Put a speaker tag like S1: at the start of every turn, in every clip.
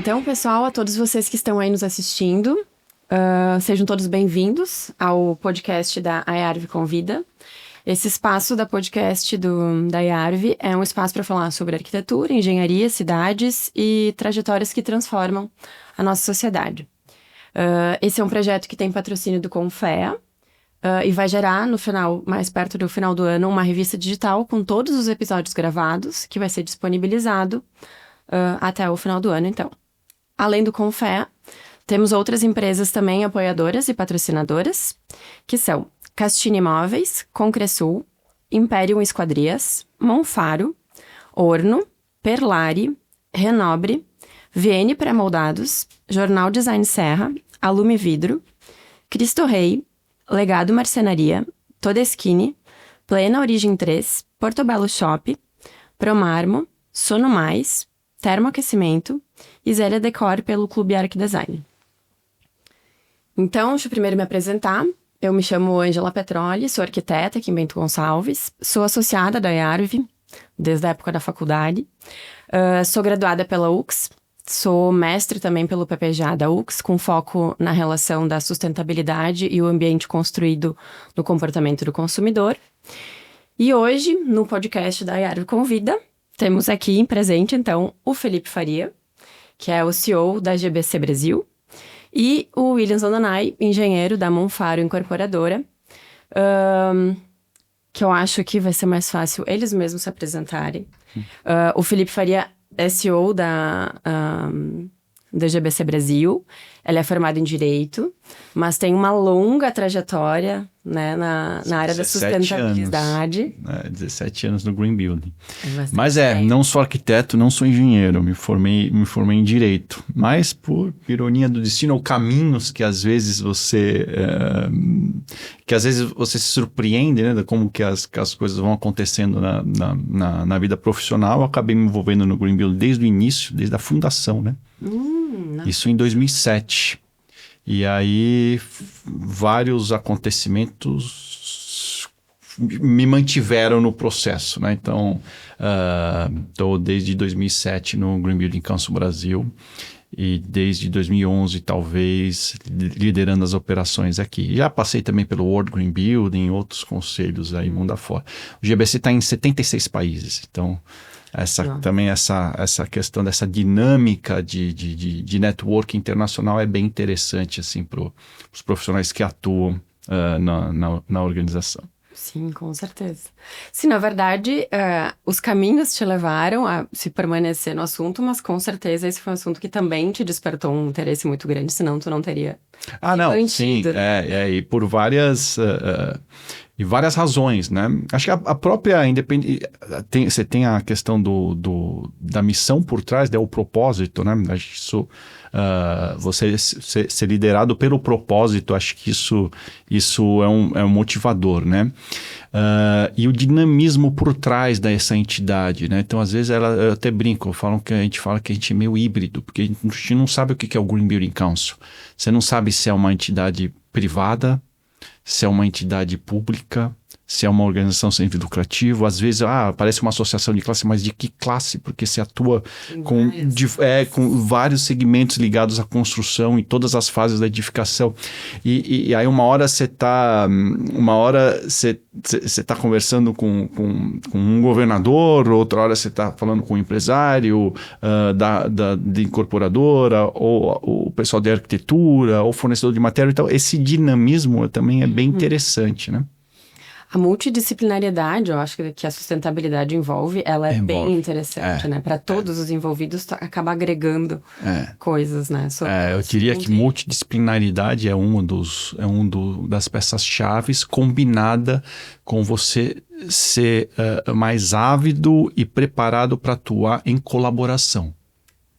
S1: Então, pessoal, a todos vocês que estão aí nos assistindo, sejam todos bem-vindos ao podcast da IARV Convida. Esse espaço da podcast da IARV é um espaço para falar sobre arquitetura, engenharia, cidades e trajetórias que transformam a nossa sociedade. Esse é um projeto que tem patrocínio do Confea e vai gerar, no final, mais perto do final do ano, uma revista digital com todos os episódios gravados, que vai ser disponibilizado até o final do ano, então. Além do Confea, temos outras empresas também apoiadoras e patrocinadoras, que são Castine Imóveis, Concresul, Imperium Esquadrias, Monfaro, Orno, Perlari, Renobre, VN Pré-Moldados, Jornal Design Serra, Alume Vidro, Cristo Rei, Legado Marcenaria, Todeschini, Plena Origem 3, Portobello Shop, Promarmo, Sono Mais, Termoaquecimento e Zélia Decor pelo Clube Arc Design. Então, deixa eu primeiro me apresentar. Eu me chamo Ângela Petroli, sou arquiteta aqui em Bento Gonçalves, sou associada da IARV desde a época da faculdade, sou graduada pela UX, sou mestre também pelo PPGA da UX, com foco na relação da sustentabilidade e o ambiente construído no comportamento do consumidor. E hoje, no podcast da IARV Convida, temos aqui presente, então, o Felipe Faria, que é o CEO da GBC Brasil, e o William Zondanay, engenheiro da Monfaro Incorporadora, que eu acho que vai ser mais fácil eles mesmos se apresentarem. O Felipe Faria é CEO da GBC Brasil, ele é formado em Direito, mas tem uma longa trajetória, né, na área da sustentabilidade.
S2: 17 anos no Green Building. Mas não sou arquiteto, não sou engenheiro, me formei em Direito. Mas por ironia do destino, ou caminhos que às vezes você se surpreende, né, de como que as coisas vão acontecendo na vida profissional. Eu acabei me envolvendo no Green Building desde o início, desde a fundação, né? Isso em 2007. E aí, vários acontecimentos me mantiveram no processo, né? Então, estou desde 2007 no Green Building Council Brasil e desde 2011, talvez, liderando as operações aqui. Já passei também pelo World Green Building, outros conselhos aí, mundo afora. O GBC está em 76 países, então... Também essa questão dessa dinâmica de network internacional é bem interessante assim, para os profissionais que atuam na organização.
S1: Sim, com certeza. Sim, na verdade, os caminhos te levaram a se permanecer no assunto, mas com certeza esse foi um assunto que também te despertou um interesse muito grande, senão tu não teria
S2: mantido. Sim, e por várias razões, né? Acho que a própria independência... Você tem a questão da missão por trás, o propósito, né? Acho que isso... você ser liderado pelo propósito, acho que isso é um motivador, né? E o dinamismo por trás dessa entidade, né? Então, às vezes, eu até brinco, a gente fala que a gente é meio híbrido, porque a gente não sabe o que é o Green Building Council. Você não sabe se é uma entidade privada, se é uma entidade pública, se é uma organização sem fim lucrativo. Às vezes, parece uma associação de classe, mas de que classe? Porque você atua com vários segmentos ligados à construção em todas as fases da edificação. E aí uma hora você está conversando com um governador, outra hora você está falando com um empresário da incorporadora, ou o pessoal de arquitetura, ou fornecedor de matéria. Então, esse dinamismo também é bem interessante, né?
S1: A multidisciplinariedade, eu acho que a sustentabilidade envolve, ela é bem interessante, né? Para todos os envolvidos, acaba agregando coisas, né?
S2: Eu diria que multidisciplinaridade é das peças-chaves, combinada com você ser mais ávido e preparado para atuar em colaboração.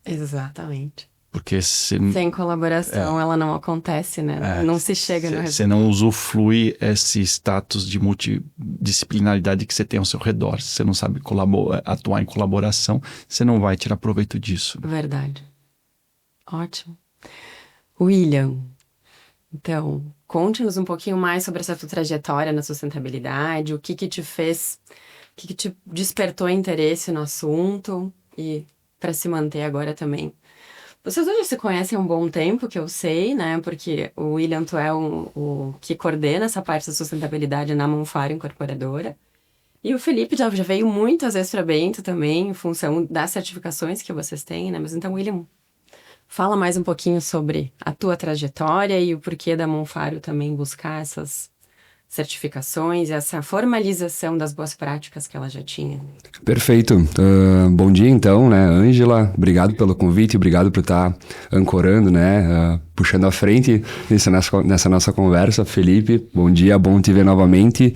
S1: Exatamente.
S2: Porque
S1: sem colaboração ela não acontece, né? Não se chega no resultado.
S2: Você não usufrui esse status de multidisciplinaridade que você tem ao seu redor. Se você não sabe atuar em colaboração, você não vai tirar proveito disso.
S1: Verdade. Ótimo. William, então, conte-nos um pouquinho mais sobre essa tua trajetória na sustentabilidade, o que te fez, o que te despertou interesse no assunto e para se manter agora também Vocês hoje se conhecem há um bom tempo, que eu sei, né? Porque o William, tu é o que coordena essa parte da sustentabilidade na Monfaro Incorporadora. E o Felipe já veio muitas vezes para Bento também, em função das certificações que vocês têm, né? Mas então, William, fala mais um pouquinho sobre a tua trajetória e o porquê da Monfaro também buscar essas certificações, essa formalização das boas práticas que ela já tinha.
S3: Perfeito. Bom dia então, né, Ângela? Obrigado pelo convite, obrigado por estar ancorando, né, puxando à frente nessa nossa conversa. Felipe, bom dia, bom te ver novamente.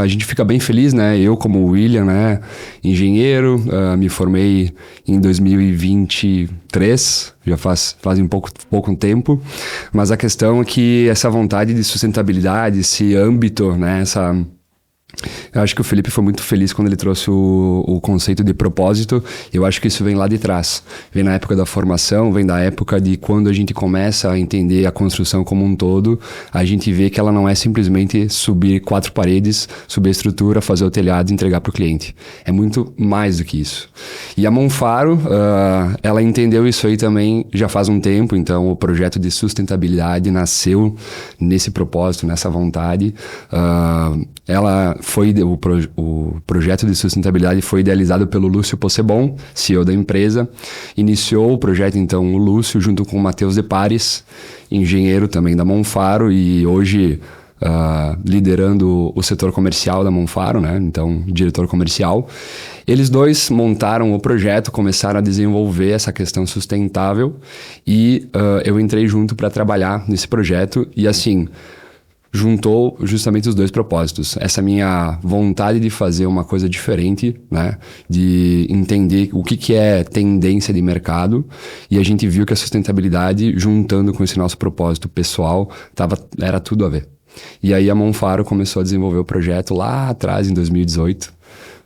S3: A gente fica bem feliz, né? Eu, como William, né? Engenheiro, me formei em 2023, já faz um pouco tempo, mas a questão é que essa vontade de sustentabilidade, esse âmbito, né? Eu acho que o Felipe foi muito feliz quando ele trouxe o conceito de propósito. Eu acho que isso vem lá de trás. Vem na época da formação, vem da época de quando a gente começa a entender a construção como um todo. A gente vê que ela não é simplesmente subir 4 paredes, subir a estrutura, fazer o telhado e entregar para o cliente. É muito mais do que isso. E a Monfaro, ela entendeu isso aí também já faz um tempo. Então, o projeto de sustentabilidade nasceu nesse propósito, nessa vontade. O projeto de sustentabilidade foi idealizado pelo Lúcio Possebon, CEO da empresa. Iniciou o projeto, então, o Lúcio, junto com o Matheus De Pares, engenheiro também da Monfaro, e hoje liderando o setor comercial da Monfaro, né? Então, diretor comercial. Eles dois montaram o projeto, começaram a desenvolver essa questão sustentável, e eu entrei junto para trabalhar nesse projeto, e assim, juntou justamente os dois propósitos. Essa minha vontade de fazer uma coisa diferente, né? De entender o que é tendência de mercado, e a gente viu que a sustentabilidade, juntando com esse nosso propósito pessoal, era tudo a ver. E aí a Monfaro começou a desenvolver o projeto lá atrás, em 2018,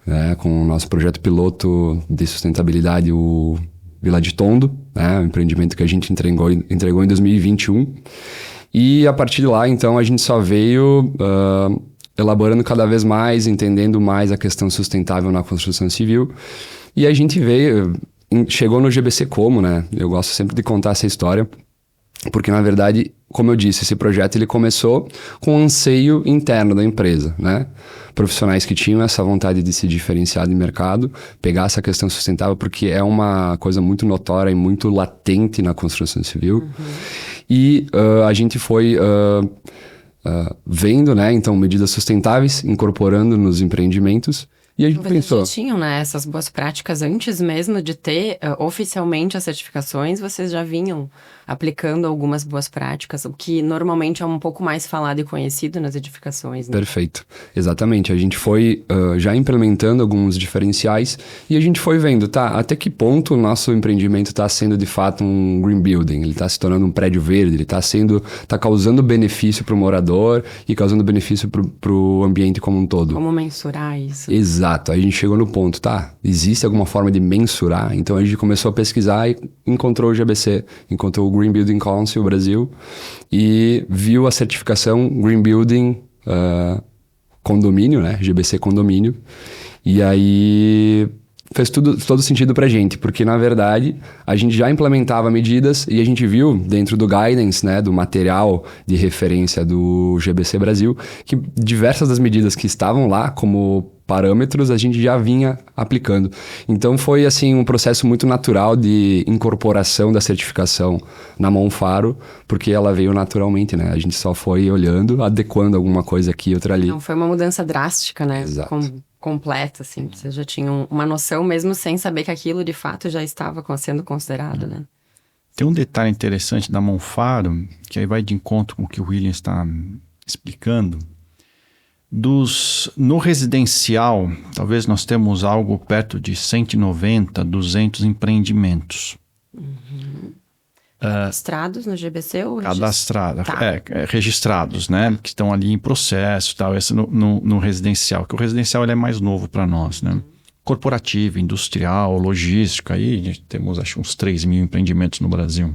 S3: né? Com o nosso projeto piloto de sustentabilidade, o Vila de Tondo, né? Um empreendimento que a gente entregou em 2021. E a partir de lá, então, a gente só veio elaborando cada vez mais, entendendo mais a questão sustentável na construção civil. E a gente chegou no GBC como, né? Eu gosto sempre de contar essa história, porque, na verdade, como eu disse, esse projeto ele começou com um anseio interno da empresa, né? Profissionais que tinham essa vontade de se diferenciar de mercado, pegar essa questão sustentável, porque é uma coisa muito notória e muito latente na construção civil. Uhum. E a gente foi vendo, né, então, medidas sustentáveis, incorporando nos empreendimentos. E a gente pensou...
S1: Vocês já tinham, né, essas boas práticas antes mesmo de ter oficialmente as certificações, vocês já vinham aplicando algumas boas práticas, o que normalmente é um pouco mais falado e conhecido nas edificações, né?
S3: Perfeito, exatamente. A gente foi já implementando alguns diferenciais e a gente foi vendo, tá, até que ponto o nosso empreendimento está sendo de fato um green building, ele está se tornando um prédio verde, ele está causando benefício para o morador e causando benefício para o ambiente como um todo.
S1: Como mensurar isso?
S3: Exato, aí a gente chegou no ponto, tá, existe alguma forma de mensurar? Então a gente começou a pesquisar e encontrou o GBC, encontrou o Green Building Council Brasil e viu a certificação Green Building Condomínio, né? GBC Condomínio. E aí fez todo sentido pra gente, porque na verdade a gente já implementava medidas e a gente viu dentro do guidance, né, do material de referência do GBC Brasil, que diversas das medidas que estavam lá como parâmetros a gente já vinha aplicando. Então foi assim um processo muito natural de incorporação da certificação na Monfaro, porque ela veio naturalmente, né? A gente só foi olhando, adequando alguma coisa aqui e outra ali.
S1: Não foi uma mudança drástica, né?
S3: Exato.
S1: Completa, assim. Vocês já tinham uma noção mesmo sem saber que aquilo de fato já estava sendo considerado, né?
S2: Tem um detalhe interessante da Monfaro, que aí vai de encontro com o que o William está explicando. No residencial, talvez nós temos algo perto de 190, 200 empreendimentos.
S1: Uhum. Cadastrados no GBC ou
S2: cadastrados?
S1: Tá.
S2: Registrados, né? Que estão ali em processo, tal. Esse no residencial, porque o residencial ele é mais novo para nós, né? Corporativo, industrial, logística, aí temos acho uns 3 mil empreendimentos no Brasil.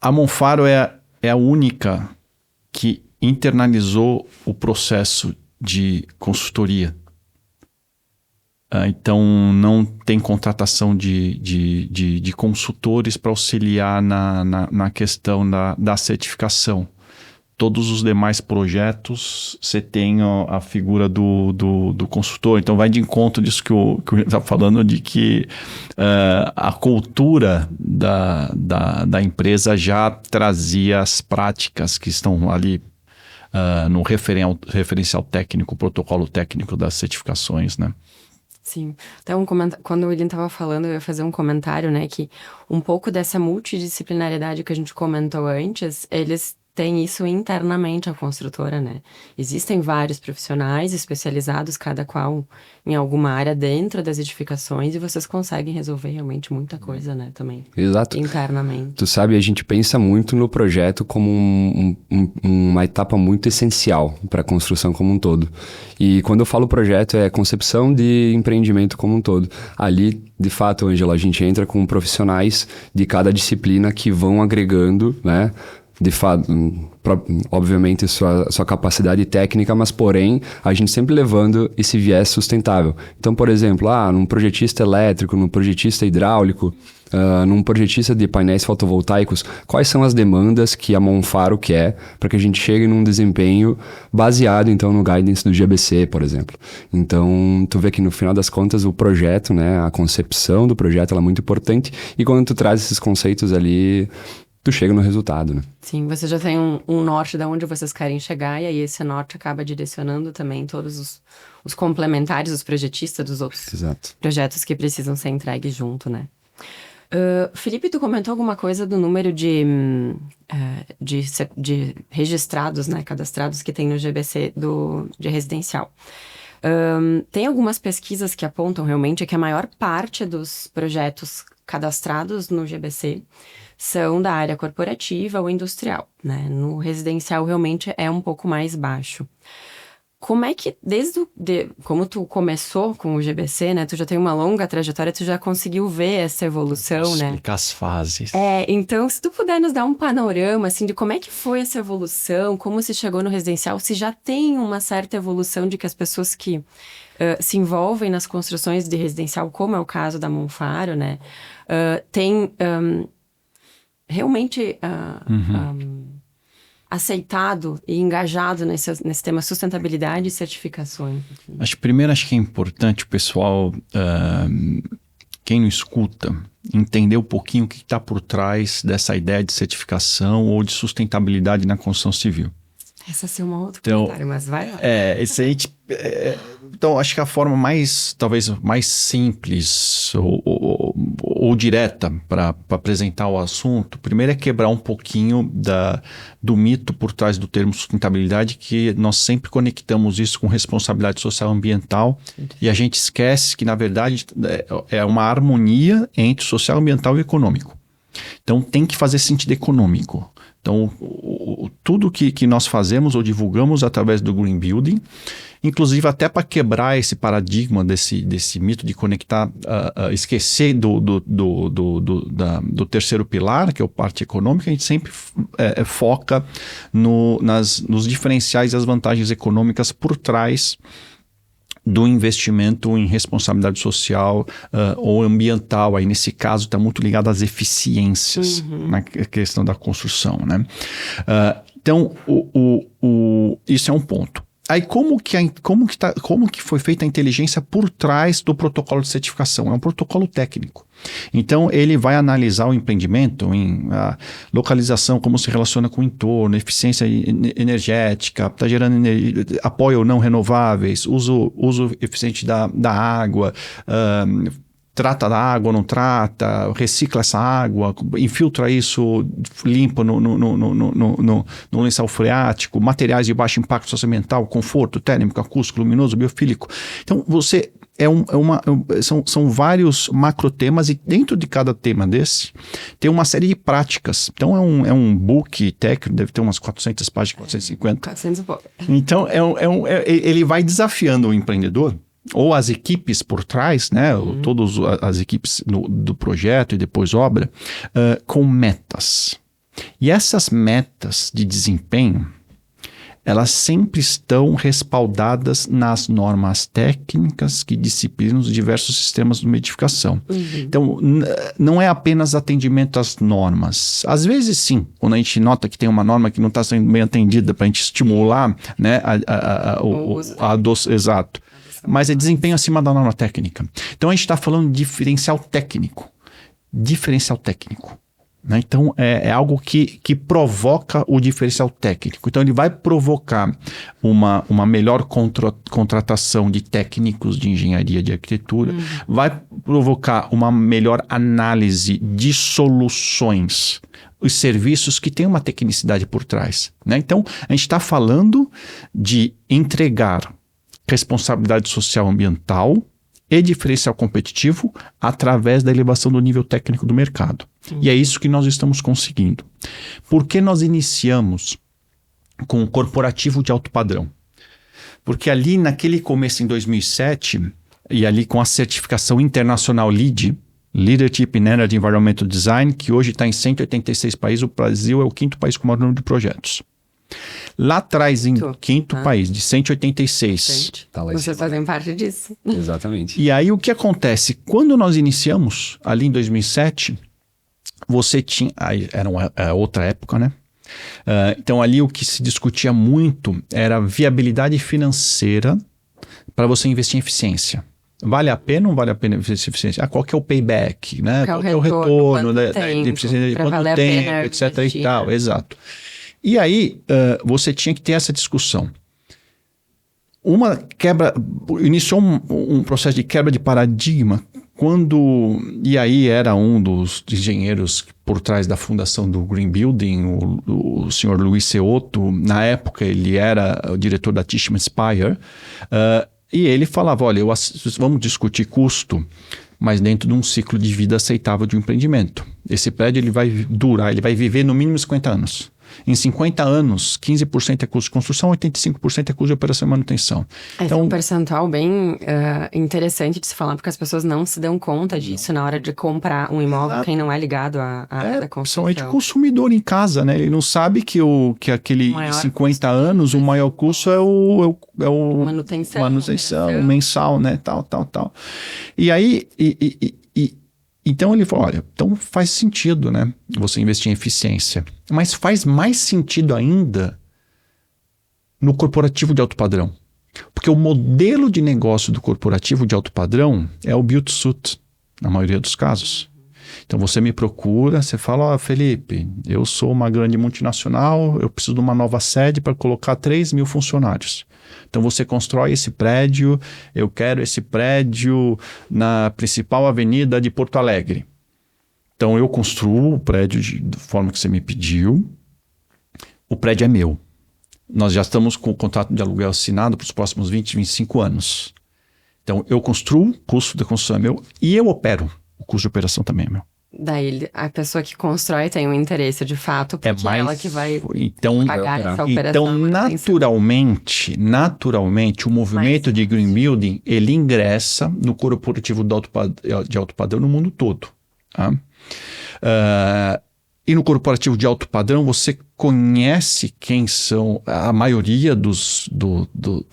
S2: A Monfaro é a única que internalizou o processo de consultoria. Então, não tem contratação de consultores para auxiliar na questão da certificação. Todos os demais projetos, você tem a figura do consultor. Então, vai de encontro disso que eu estava falando, de que a cultura da empresa já trazia as práticas que estão ali no referencial técnico, protocolo técnico das certificações, né?
S1: Sim. Então, quando o William estava falando, eu ia fazer um comentário, né? Que um pouco dessa multidisciplinaridade que a gente comentou antes, eles têm isso internamente a construtora, né? Existem vários profissionais especializados, cada qual em alguma área dentro das edificações, e vocês conseguem resolver realmente muita coisa, né? Também.
S3: Exato.
S1: Internamente.
S3: Tu sabe, a gente pensa muito no projeto como uma etapa muito essencial para a construção como um todo. E quando eu falo projeto, é concepção de empreendimento como um todo. Ali, de fato, Ângela, a gente entra com profissionais de cada disciplina que vão agregando, né? De fato, obviamente, sua capacidade técnica, mas, porém, a gente sempre levando esse viés sustentável. Então, por exemplo, num projetista elétrico, num projetista hidráulico, num projetista de painéis fotovoltaicos, quais são as demandas que a Monfaro quer para que a gente chegue num desempenho baseado, então, no guidance do GBC, por exemplo. Então, tu vê que, no final das contas, o projeto, né, a concepção do projeto, ela é muito importante, e quando tu traz esses conceitos ali, tu chega no resultado, né?
S1: Sim, você já tem um norte de onde vocês querem chegar, e aí esse norte acaba direcionando também todos os complementares, os projetistas dos outros projetos que precisam ser entregues junto, né? Felipe, tu comentou alguma coisa do número de registrados, né, cadastrados que tem no GBC de residencial. Tem algumas pesquisas que apontam realmente que a maior parte dos projetos cadastrados no GBC são da área corporativa ou industrial, né? No residencial realmente é um pouco mais baixo. Como é que, como tu começou com o GBC, né? Tu já tem uma longa trajetória, tu já conseguiu ver essa evolução, né?
S2: Explicar as fases.
S1: Então, se tu puder nos dar um panorama, assim, de como é que foi essa evolução, como se chegou no residencial, se já tem uma certa evolução de que as pessoas que se envolvem nas construções de residencial, como é o caso da Monfaro, né? Tem realmente aceitado e engajado nesse tema sustentabilidade e certificações.
S2: Primeiro acho que é importante o pessoal, quem não escuta, entender um pouquinho o que está por trás dessa ideia de certificação ou de sustentabilidade na construção civil.
S1: Essa é uma outra comentário, mas vai lá.
S2: Então, acho que a forma talvez mais simples ou direta para apresentar o assunto, primeiro é quebrar um pouquinho do mito por trás do termo sustentabilidade, que nós sempre conectamos isso com responsabilidade social e ambiental, e a gente esquece que, na verdade, é uma harmonia entre social, ambiental e econômico. Então, tem que fazer sentido econômico. Então, tudo que nós fazemos ou divulgamos através do Green Building, inclusive até para quebrar esse paradigma desse mito de conectar, esquecer do terceiro pilar, que é a parte econômica, a gente sempre foca nos diferenciais e as vantagens econômicas por trás do investimento em responsabilidade social ou ambiental. Aí, nesse caso, está muito ligado às eficiências na questão da construção, né? Então, isso é um ponto. Aí, como que foi feita a inteligência por trás do protocolo de certificação? É um protocolo técnico. Então, ele vai analisar o empreendimento em localização, como se relaciona com o entorno, eficiência energética, está gerando apoio ou não renováveis, uso eficiente da água, trata da água ou não trata, recicla essa água, infiltra isso limpo no lençol freático, materiais de baixo impacto socioambiental, conforto, térmico, acústico, luminoso, biofílico. Então, são vários macrotemas, e dentro de cada tema desse tem uma série de práticas. Então, é um book técnico, deve ter umas 400 páginas, 450.
S1: 400 e pouco.
S2: Então, ele vai desafiando o empreendedor, ou as equipes por trás, né, todas as equipes do projeto e depois obra, com metas. E essas metas de desempenho, elas sempre estão respaldadas nas normas técnicas que disciplinam os diversos sistemas de edificação. Então, não é apenas atendimento às normas. Às vezes, sim, quando a gente nota que tem uma norma que não está sendo bem atendida para a gente estimular, né, exato. Mas é desempenho acima da norma técnica. Então, a gente está falando de diferencial técnico. Né? Então, é algo que provoca o diferencial técnico. Então, ele vai provocar uma melhor contratação de técnicos de engenharia, de arquitetura, vai provocar uma melhor análise de soluções, os serviços que têm uma tecnicidade por trás. Né? Então, a gente está falando de entregar responsabilidade social ambiental e diferencial competitivo através da elevação do nível técnico do mercado. E é isso que nós estamos conseguindo. Por que nós iniciamos com o corporativo de alto padrão? Porque ali naquele começo em 2007, e ali com a certificação internacional LEED, Leadership in Energy Environmental Design, que hoje está em 186 países, o Brasil é o 5º país com o maior número de projetos. Lá atrás, em 5º país, de 186.
S3: Tá lá
S1: Vocês fazem parte disso.
S3: Exatamente.
S2: E aí o que acontece? Quando nós iniciamos, ali em 2007, você tinha... Aí era outra época, né? Então ali o que se discutia muito era a viabilidade financeira para você investir em eficiência. Vale a pena ou não vale a pena investir em eficiência? Qual que é o payback? Né? Qual que é o retorno da eficiência? Quanto tempo, etc. e tal. Exato. E aí, você tinha que ter essa discussão. Iniciou um processo de quebra de paradigma e aí era um dos engenheiros por trás da fundação do Green Building, o senhor Luiz Ceotto. Na época ele era o diretor da Tishman Speyer, e ele falava, olha, vamos discutir custo, mas dentro de um ciclo de vida aceitável de um empreendimento. Esse prédio ele vai viver no mínimo 50 anos. Em 50 anos, 15% é custo de construção, 85% é custo de operação e manutenção.
S1: Então, é um percentual bem interessante de se falar, porque as pessoas não se dão conta disso na hora de comprar um imóvel, quem não é ligado à área da construção.
S2: Principalmente o consumidor em casa, né? Ele não sabe que aquele 50 anos, o maior custo é o manutenção mensal, né? Tal. E aí... Então ele falou, olha, então faz sentido, né, você investir em eficiência. Mas faz mais sentido ainda no corporativo de alto padrão. Porque o modelo de negócio do corporativo de alto padrão é o build to suit, na maioria dos casos. Então você me procura, você fala, Felipe, eu sou uma grande multinacional, eu preciso de uma nova sede para colocar 3.000 funcionários. Então você constrói esse prédio, eu quero esse prédio na principal avenida de Porto Alegre. Então eu construo o prédio da forma que você me pediu, o prédio é meu. Nós já estamos com o contrato de aluguel assinado para os próximos 20, 25 anos. Então eu construo, o custo da construção é meu, e eu opero, o custo de operação também é meu.
S1: Daí a pessoa que constrói tem um interesse de fato, porque é ela que vai pagar essa operação.
S2: Então, naturalmente, o movimento de Green Building, ele ingressa no corporativo de alto padrão no mundo todo. Tá? E no corporativo de alto padrão, você conhece quem são a maioria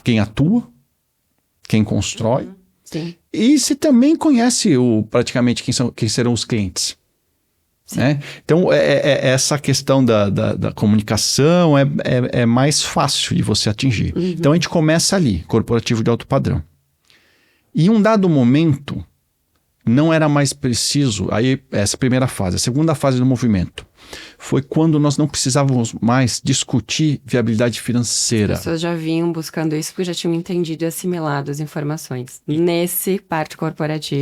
S2: quem atua, quem constrói.
S1: Sim.
S2: E você também conhece praticamente quem serão os clientes. Né? Então, essa questão da comunicação é mais fácil de você atingir. Então, a gente começa ali, corporativo de alto padrão. E em um dado momento, não era mais preciso, aí essa primeira fase. A segunda fase do movimento foi quando nós não precisávamos mais discutir viabilidade financeira.
S1: As pessoas já vinham buscando isso porque já tinham entendido e assimilado as informações nesse parte corporativa.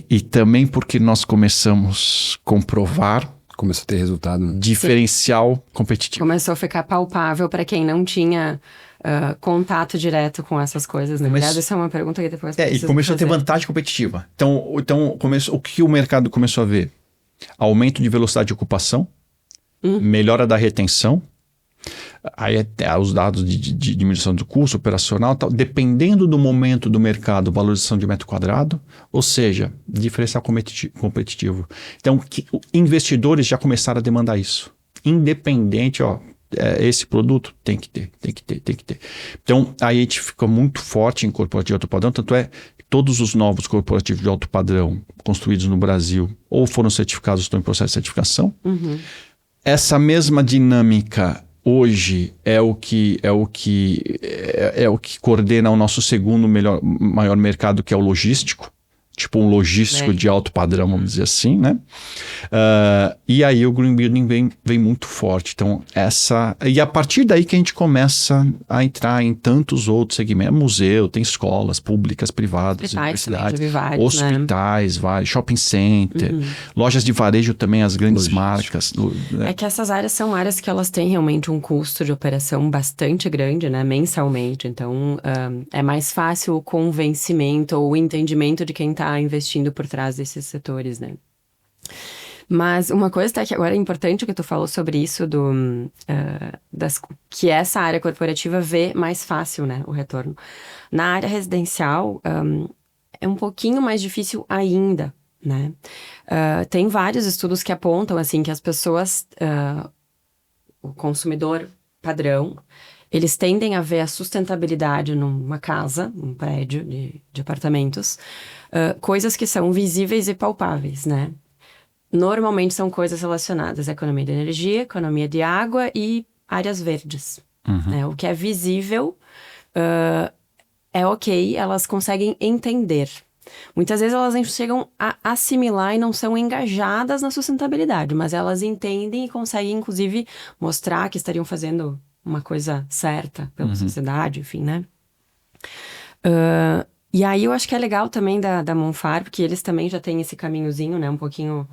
S2: E também porque nós começamos a comprovar.
S3: Começou a ter resultado.
S2: Diferencial competitivo.
S1: Começou a ficar palpável para quem não tinha contato direto com essas coisas. Na verdade, essa é uma pergunta que depois...
S2: E começou a ter vantagem competitiva. Então o que o mercado começou a ver? Aumento de velocidade de ocupação, melhora da retenção, aí até os dados de diminuição do custo operacional, tal, dependendo do momento do mercado, valorização de metro quadrado, ou seja, diferencial competitivo. Então, investidores já começaram a demandar isso. Independente, esse produto? Tem que ter. Então, aí a gente fica muito forte em corporativo de alto padrão, tanto é que todos os novos corporativos de alto padrão construídos no Brasil ou foram certificados ou estão em processo de certificação. Essa mesma dinâmica hoje é o que coordena o nosso segundo maior mercado, que é o logístico. Tipo um logístico de alto padrão, vamos dizer assim, né? E aí o Green Building vem muito forte. Então, e a partir daí que a gente começa a entrar em tantos outros segmentos. Museu, tem escolas públicas, privadas, universidades, hospitais, vários, shopping center, lojas de varejo também, as grandes marcas.
S1: É que essas áreas são áreas que elas têm realmente um custo de operação bastante grande, né? Mensalmente. Então, é mais fácil o convencimento ou o entendimento de quem está investindo por trás desses setores, né? Mas uma coisa até que agora é importante que tu falou sobre isso que essa área corporativa vê mais fácil, né, o retorno. Na área residencial é um pouquinho mais difícil ainda, né? Tem vários estudos que apontam assim que as pessoas, o consumidor padrão, eles tendem a ver a sustentabilidade numa casa, um prédio de apartamentos, coisas que são visíveis e palpáveis, né? Normalmente são coisas relacionadas à economia de energia, economia de água e áreas verdes. Né? O que é visível é ok, elas conseguem entender. Muitas vezes elas chegam a assimilar e não são engajadas na sustentabilidade, mas elas entendem e conseguem, inclusive, mostrar que estariam fazendo uma coisa certa pela sociedade, enfim, né? E aí eu acho que é legal também da Monfar, porque eles também já têm esse caminhozinho, né? Um pouquinho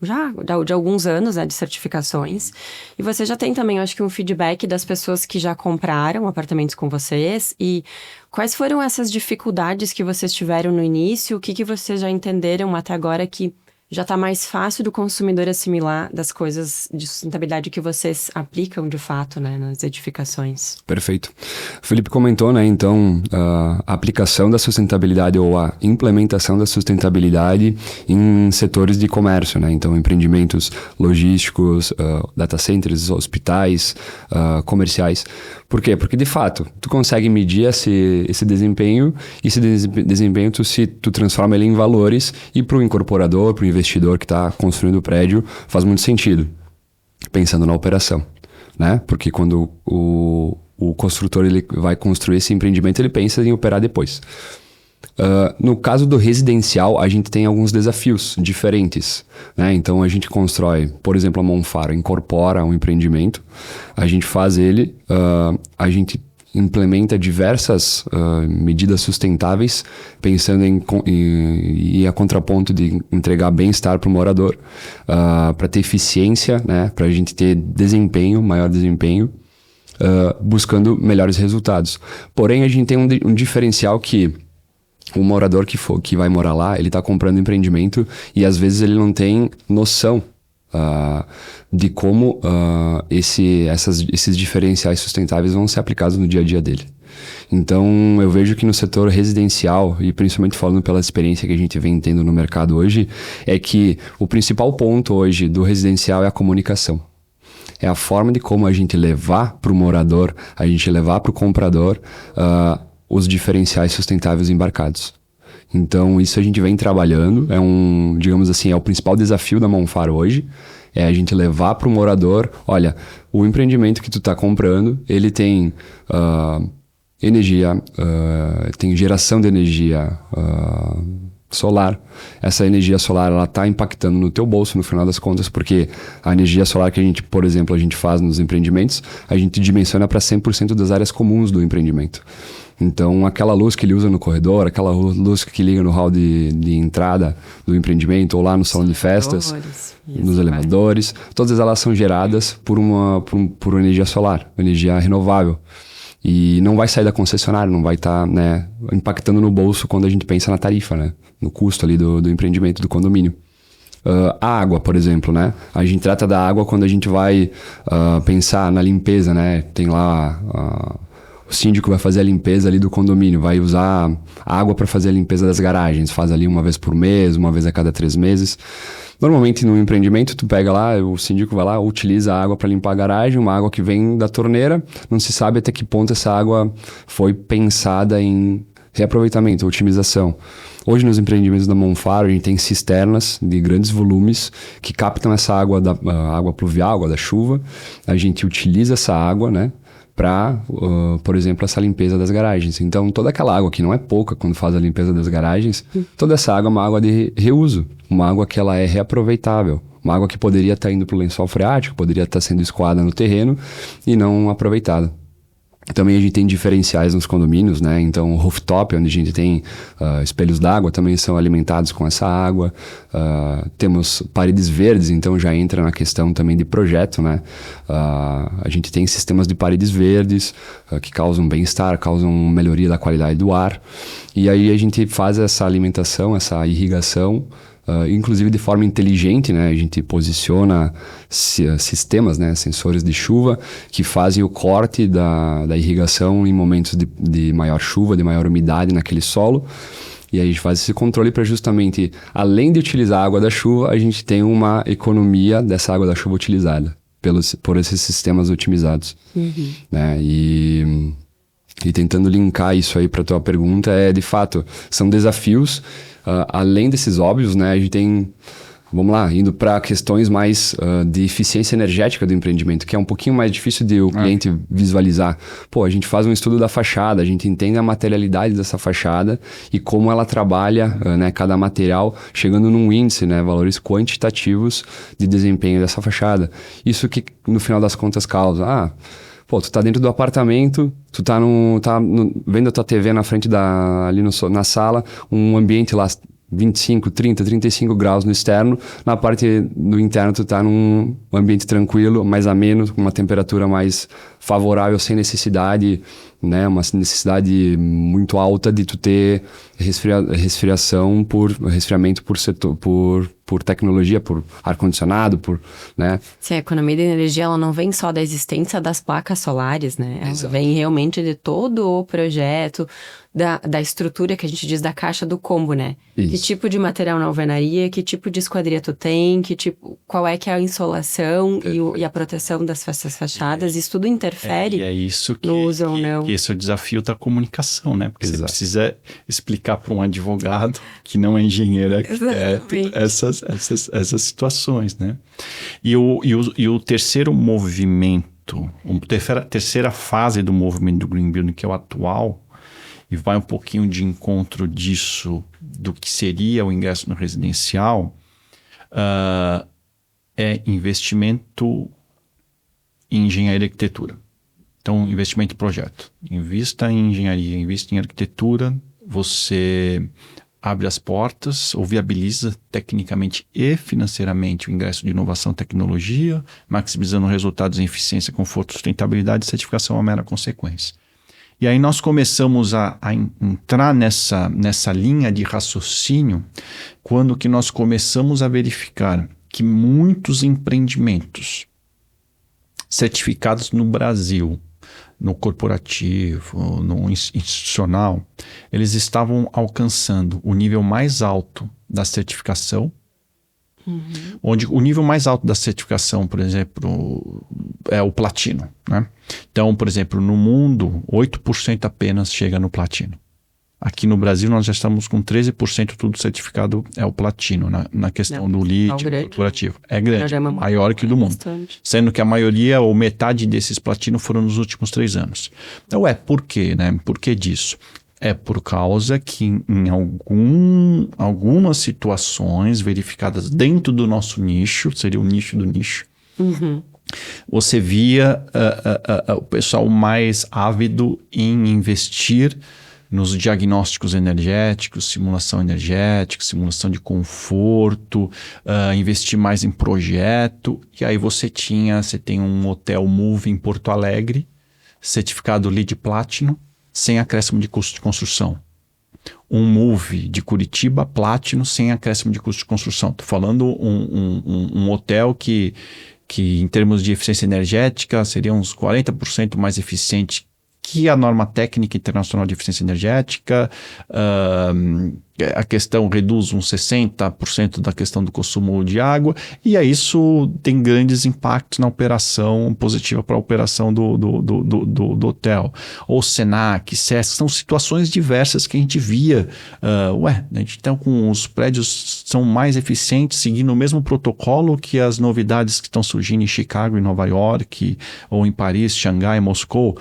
S1: já de alguns anos, né? De certificações. E você já tem também, eu acho que um feedback das pessoas que já compraram apartamentos com vocês. E quais foram essas dificuldades que vocês tiveram no início? O que vocês já entenderam até agora que já está mais fácil do consumidor assimilar das coisas de sustentabilidade que vocês aplicam de fato, né, nas edificações?
S3: Perfeito. O Felipe comentou, né, então, a aplicação da sustentabilidade ou a implementação da sustentabilidade em setores de comércio, né, então empreendimentos logísticos, data centers, hospitais, comerciais. Por quê? Porque, de fato, tu consegue medir esse desempenho e esse desempenho tu transforma ele em valores e para o incorporador, para o investidor que está construindo o prédio, faz muito sentido, pensando na operação, né? Porque quando o construtor ele vai construir esse empreendimento, ele pensa em operar depois. No caso do residencial, a gente tem alguns desafios diferentes, né? Então, a gente constrói, por exemplo, a Monfar incorpora um empreendimento, a gente faz ele, a gente implementa diversas medidas sustentáveis, pensando em ir a contraponto de entregar bem-estar para o morador, para ter eficiência, né? Para a gente ter maior desempenho, buscando melhores resultados. Porém, a gente tem um diferencial que o morador que vai morar lá, ele está comprando empreendimento e às vezes ele não tem noção de como esses diferenciais sustentáveis vão ser aplicados no dia a dia dele. Então, eu vejo que no setor residencial, e principalmente falando pela experiência que a gente vem tendo no mercado hoje, é que o principal ponto hoje do residencial é a comunicação. É a forma de como a gente levar para o morador, a gente levar para o comprador os diferenciais sustentáveis embarcados. Então, isso a gente vem trabalhando, digamos assim, é o principal desafio da Monfar hoje, é a gente levar para o morador, olha, o empreendimento que tu está comprando, ele tem energia, tem geração de energia solar. Essa energia solar, ela está impactando no teu bolso no final das contas, porque a energia solar que a gente, por exemplo, a gente faz nos empreendimentos, a gente dimensiona para 100% das áreas comuns do empreendimento. Então, aquela luz que ele usa no corredor, aquela luz que liga no hall de entrada do empreendimento ou lá no salão de festas, nos elevadores, todas elas são geradas por energia solar, energia renovável. E não vai sair da concessionária, não vai estar impactando no bolso quando a gente pensa na tarifa, né? No custo ali do empreendimento, do condomínio. A água, por exemplo, né? A gente trata da água quando a gente vai pensar na limpeza, né? Tem lá... O síndico vai fazer a limpeza ali do condomínio, vai usar a água para fazer a limpeza das garagens, faz ali uma vez por mês, uma vez a cada 3 meses. Normalmente no empreendimento tu pega lá, o síndico vai lá, utiliza a água para limpar a garagem, uma água que vem da torneira, não se sabe até que ponto essa água foi pensada em reaproveitamento, otimização. Hoje nos empreendimentos da Monfaro a gente tem cisternas de grandes volumes que captam essa água, água pluvial, água da chuva, a gente utiliza essa água, né? Para, por exemplo, essa limpeza das garagens. Então, toda aquela água que não é pouca quando faz a limpeza das garagens, toda essa água é uma água de reuso, uma água que ela é reaproveitável, uma água que poderia estar indo para o lençol freático, poderia estar sendo escoada no terreno e não aproveitada. Também a gente tem diferenciais nos condomínios, né? Então, o rooftop, onde a gente tem espelhos d'água, também são alimentados com essa água. Temos paredes verdes, então já entra na questão também de projeto, né? A gente tem sistemas de paredes verdes que causam bem-estar, causam melhoria da qualidade do ar. E aí a gente faz essa alimentação, essa irrigação, inclusive de forma inteligente, né? A gente posiciona sistemas, né? Sensores de chuva que fazem o corte da irrigação em momentos de maior chuva, de maior umidade naquele solo. E aí a gente faz esse controle para justamente, além de utilizar a água da chuva, a gente tem uma economia dessa água da chuva utilizada por esses sistemas otimizados. Né? E tentando linkar isso aí para a tua pergunta, de fato, são desafios. Além desses óbvios, né, a gente tem, vamos lá, indo para questões mais de eficiência energética do empreendimento, que é um pouquinho mais difícil de o cliente visualizar. Pô, a gente faz um estudo da fachada, a gente entende a materialidade dessa fachada e como ela trabalha, né, cada material, chegando num índice, né, valores quantitativos de desempenho dessa fachada. Isso que, no final das contas, causa... Pô, tu tá dentro do apartamento, tu tá vendo a tua TV na frente ali na sala, um ambiente lá 25, 30, 35 graus no externo, na parte do interno tu tá num ambiente tranquilo, mais ameno, com uma temperatura mais favorável, sem necessidade, né, uma necessidade muito alta de tu ter resfriamento por tecnologia, por ar-condicionado, né?
S1: Sim, a economia de energia, ela não vem só da existência das placas solares, né? Ela vem realmente de todo o projeto, da estrutura que a gente diz da caixa do combo, né? Isso. Que tipo de material na alvenaria, que tipo de esquadria tu tem, qual é que é a insolação e a proteção dessas fachadas, isso tudo interfere no uso ou não.
S2: E esse é o desafio da comunicação, né? Porque você precisa explicar para um advogado que não é engenheiro arquiteto essas situações, né? E o terceiro movimento, a terceira fase do movimento do Green Building, que é o atual, e vai um pouquinho de encontro disso, do que seria o ingresso no residencial, é investimento em engenharia e arquitetura. Então, investimento em projeto. Invista em engenharia, invista em arquitetura, você abre as portas ou viabiliza tecnicamente e financeiramente o ingresso de inovação e tecnologia, maximizando resultados em eficiência, conforto, sustentabilidade e certificação é uma mera consequência. E aí nós começamos a entrar nessa linha de raciocínio quando que nós começamos a verificar que muitos empreendimentos certificados no Brasil, no corporativo, no institucional, eles estavam alcançando o nível mais alto da certificação, onde o nível mais alto da certificação, por exemplo, é o platino, né? Então, por exemplo, no mundo, 8% apenas chega no platino. Aqui no Brasil, nós já estamos com 13% tudo certificado é o platino, na questão do LEED corporativo. É grande, maior que o do mundo. Bastante. Sendo que a maioria ou metade desses platinos foram nos últimos 3 anos. Então, por quê, né? Por que disso? É por causa que em algumas situações verificadas dentro do nosso nicho, seria o nicho do nicho, você via o pessoal mais ávido em investir nos diagnósticos energéticos, simulação energética, simulação de conforto, investir mais em projeto. E aí você tem um hotel Move em Porto Alegre, certificado LEED Platinum, sem acréscimo de custo de construção. Um Move de Curitiba Platinum, sem acréscimo de custo de construção. Estou falando um hotel que em termos de eficiência energética seria uns 40% mais eficiente que a norma técnica internacional de eficiência energética, a questão reduz uns 60% da questão do consumo de água, e aí isso tem grandes impactos na operação positiva para a operação do hotel. Ou Senac, SESC, são situações diversas que a gente via. A gente então com os prédios são mais eficientes, seguindo o mesmo protocolo que as novidades que estão surgindo em Chicago e Nova York, ou em Paris, Xangai, Moscou.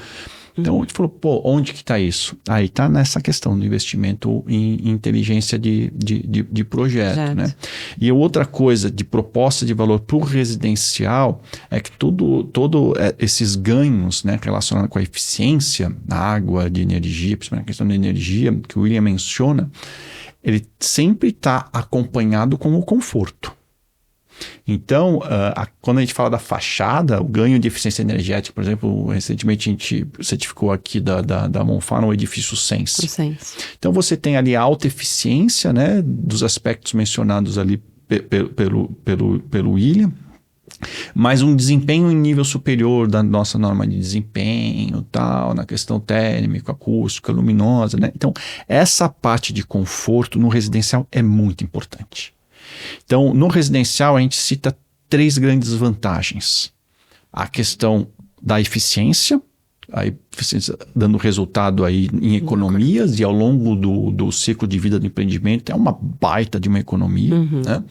S2: Então, a gente falou, onde que está isso? Aí está nessa questão do investimento em inteligência de projeto, né? E outra coisa de proposta de valor para o residencial é que todo esses ganhos, né, relacionados com a eficiência da água, de energia, principalmente a questão da energia que o William menciona, ele sempre está acompanhado com o conforto. Então, quando a gente fala da fachada, o ganho de eficiência energética, por exemplo, recentemente a gente certificou aqui da Monfar no edifício Sense. Então, você tem ali a alta eficiência, né, dos aspectos mencionados ali pelo William, mas um desempenho em nível superior da nossa norma de desempenho, tal, na questão térmica, acústica, luminosa, né? Então, essa parte de conforto no residencial é muito importante. Então, no residencial, a gente cita 3 grandes vantagens. A questão da eficiência, a eficiência dando resultado aí em economias, e ao longo do ciclo de vida do empreendimento é uma baita de uma economia. Né?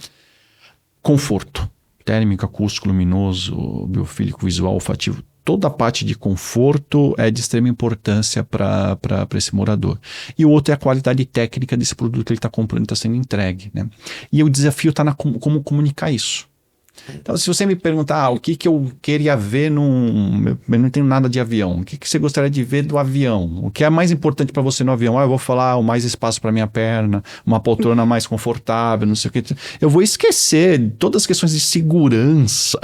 S2: Conforto, térmico, acústico, luminoso, biofílico, visual, olfativo. Toda a parte de conforto é de extrema importância para esse morador. E o outro é a qualidade técnica desse produto que ele está comprando e está sendo entregue. Né? E o desafio está como comunicar isso. Então, se você me perguntar o que eu queria ver eu não tenho nada de avião. O que você gostaria de ver do avião? O que é mais importante para você no avião? Eu vou falar mais espaço para minha perna, uma poltrona mais confortável, não sei o que. Eu vou esquecer todas as questões de segurança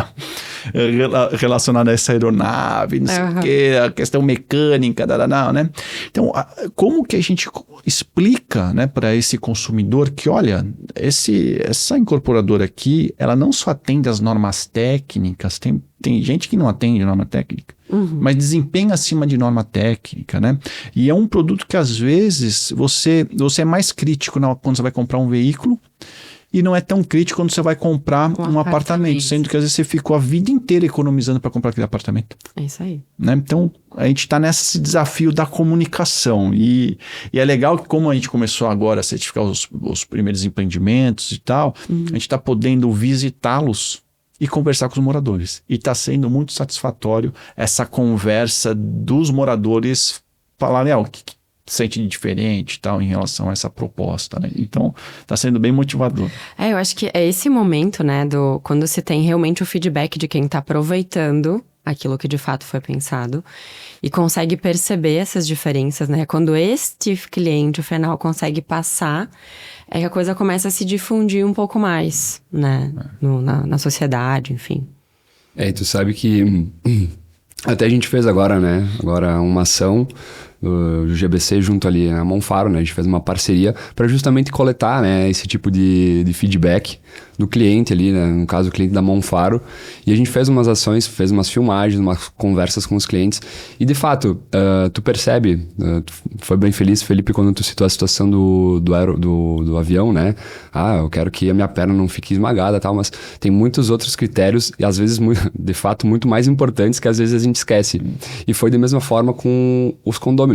S2: relacionadas a essa aeronave, não sei o que, a questão mecânica, né? Então, como que a gente explica, né, para esse consumidor que, olha, essa incorporadora aqui, ela não só atende às normas técnicas, tem gente que não atende norma técnica, mas desempenha acima de norma técnica, né? E é um produto que às vezes você é mais crítico quando você vai comprar um veículo e não é tão crítico quando você vai comprar um apartamento, sendo que às vezes você ficou a vida inteira economizando para comprar aquele apartamento.
S1: É isso aí.
S2: Né? Então, a gente está nesse desafio da comunicação e é legal que como a gente começou agora a certificar os primeiros empreendimentos e tal, a gente está podendo visitá-los e conversar com os moradores. E está sendo muito satisfatório essa conversa dos moradores falarem, o que sente de diferente e tal em relação a essa proposta, né? Então, está sendo bem motivador.
S1: Eu acho que é esse momento, né, quando se tem realmente o feedback de quem está aproveitando aquilo que de fato foi pensado e consegue perceber essas diferenças, né? Quando este cliente final consegue passar, é que a coisa começa a se difundir um pouco mais, né? Na sociedade, enfim.
S3: E tu sabe que até a gente fez agora uma ação do GBC junto ali a Monfaro, né? A gente fez uma parceria para justamente coletar, né, esse tipo de feedback do cliente ali, né? No caso o cliente da Monfaro, e a gente fez umas ações, fez umas filmagens, umas conversas com os clientes e de fato, tu percebe, tu foi bem feliz, Felipe, quando tu citou a situação do avião, né? Eu quero que a minha perna não fique esmagada e tal, mas tem muitos outros critérios e às vezes, de fato, muito mais importantes que às vezes a gente esquece. E foi da mesma forma com os condôminos.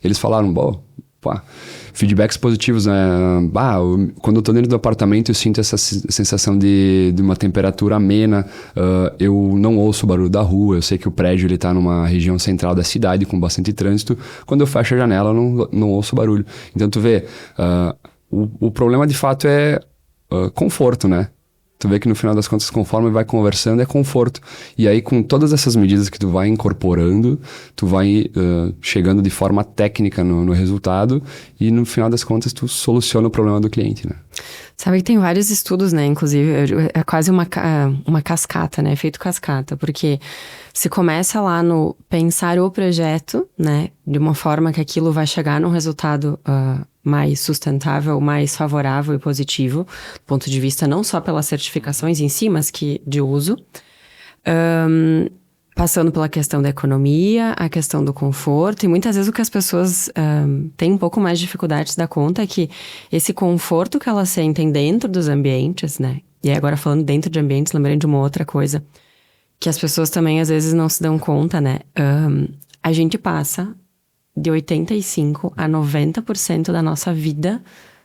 S3: Eles falaram, feedbacks positivos, né? Quando eu tô dentro do apartamento eu sinto essa sensação de uma temperatura amena, eu não ouço o barulho da rua, eu sei que o prédio ele tá numa região central da cidade com bastante trânsito, quando eu fecho a janela eu não ouço barulho. Então tu vê, o problema de fato é conforto, né? Tu vê que no final das contas, conforme vai conversando, é conforto. E aí, com todas essas medidas que tu vai incorporando, tu vai chegando de forma técnica no resultado e no final das contas, tu soluciona o problema do cliente, né?
S1: Sabe que tem vários estudos, né? Inclusive, é quase uma cascata, né? Efeito cascata, porque se começa lá no pensar o projeto, né? De uma forma que aquilo vai chegar num resultado mais sustentável, mais favorável e positivo, do ponto de vista não só pelas certificações em si, mas que de uso. passando pela questão da economia, a questão do conforto, e muitas vezes o que as pessoas têm um pouco mais de dificuldade de se dar conta é que esse conforto que elas sentem dentro dos ambientes, né? E aí agora falando dentro de ambientes, lembrei de uma outra coisa, que as pessoas também às vezes não se dão conta, né? A gente passa de 85% a 90% da nossa vida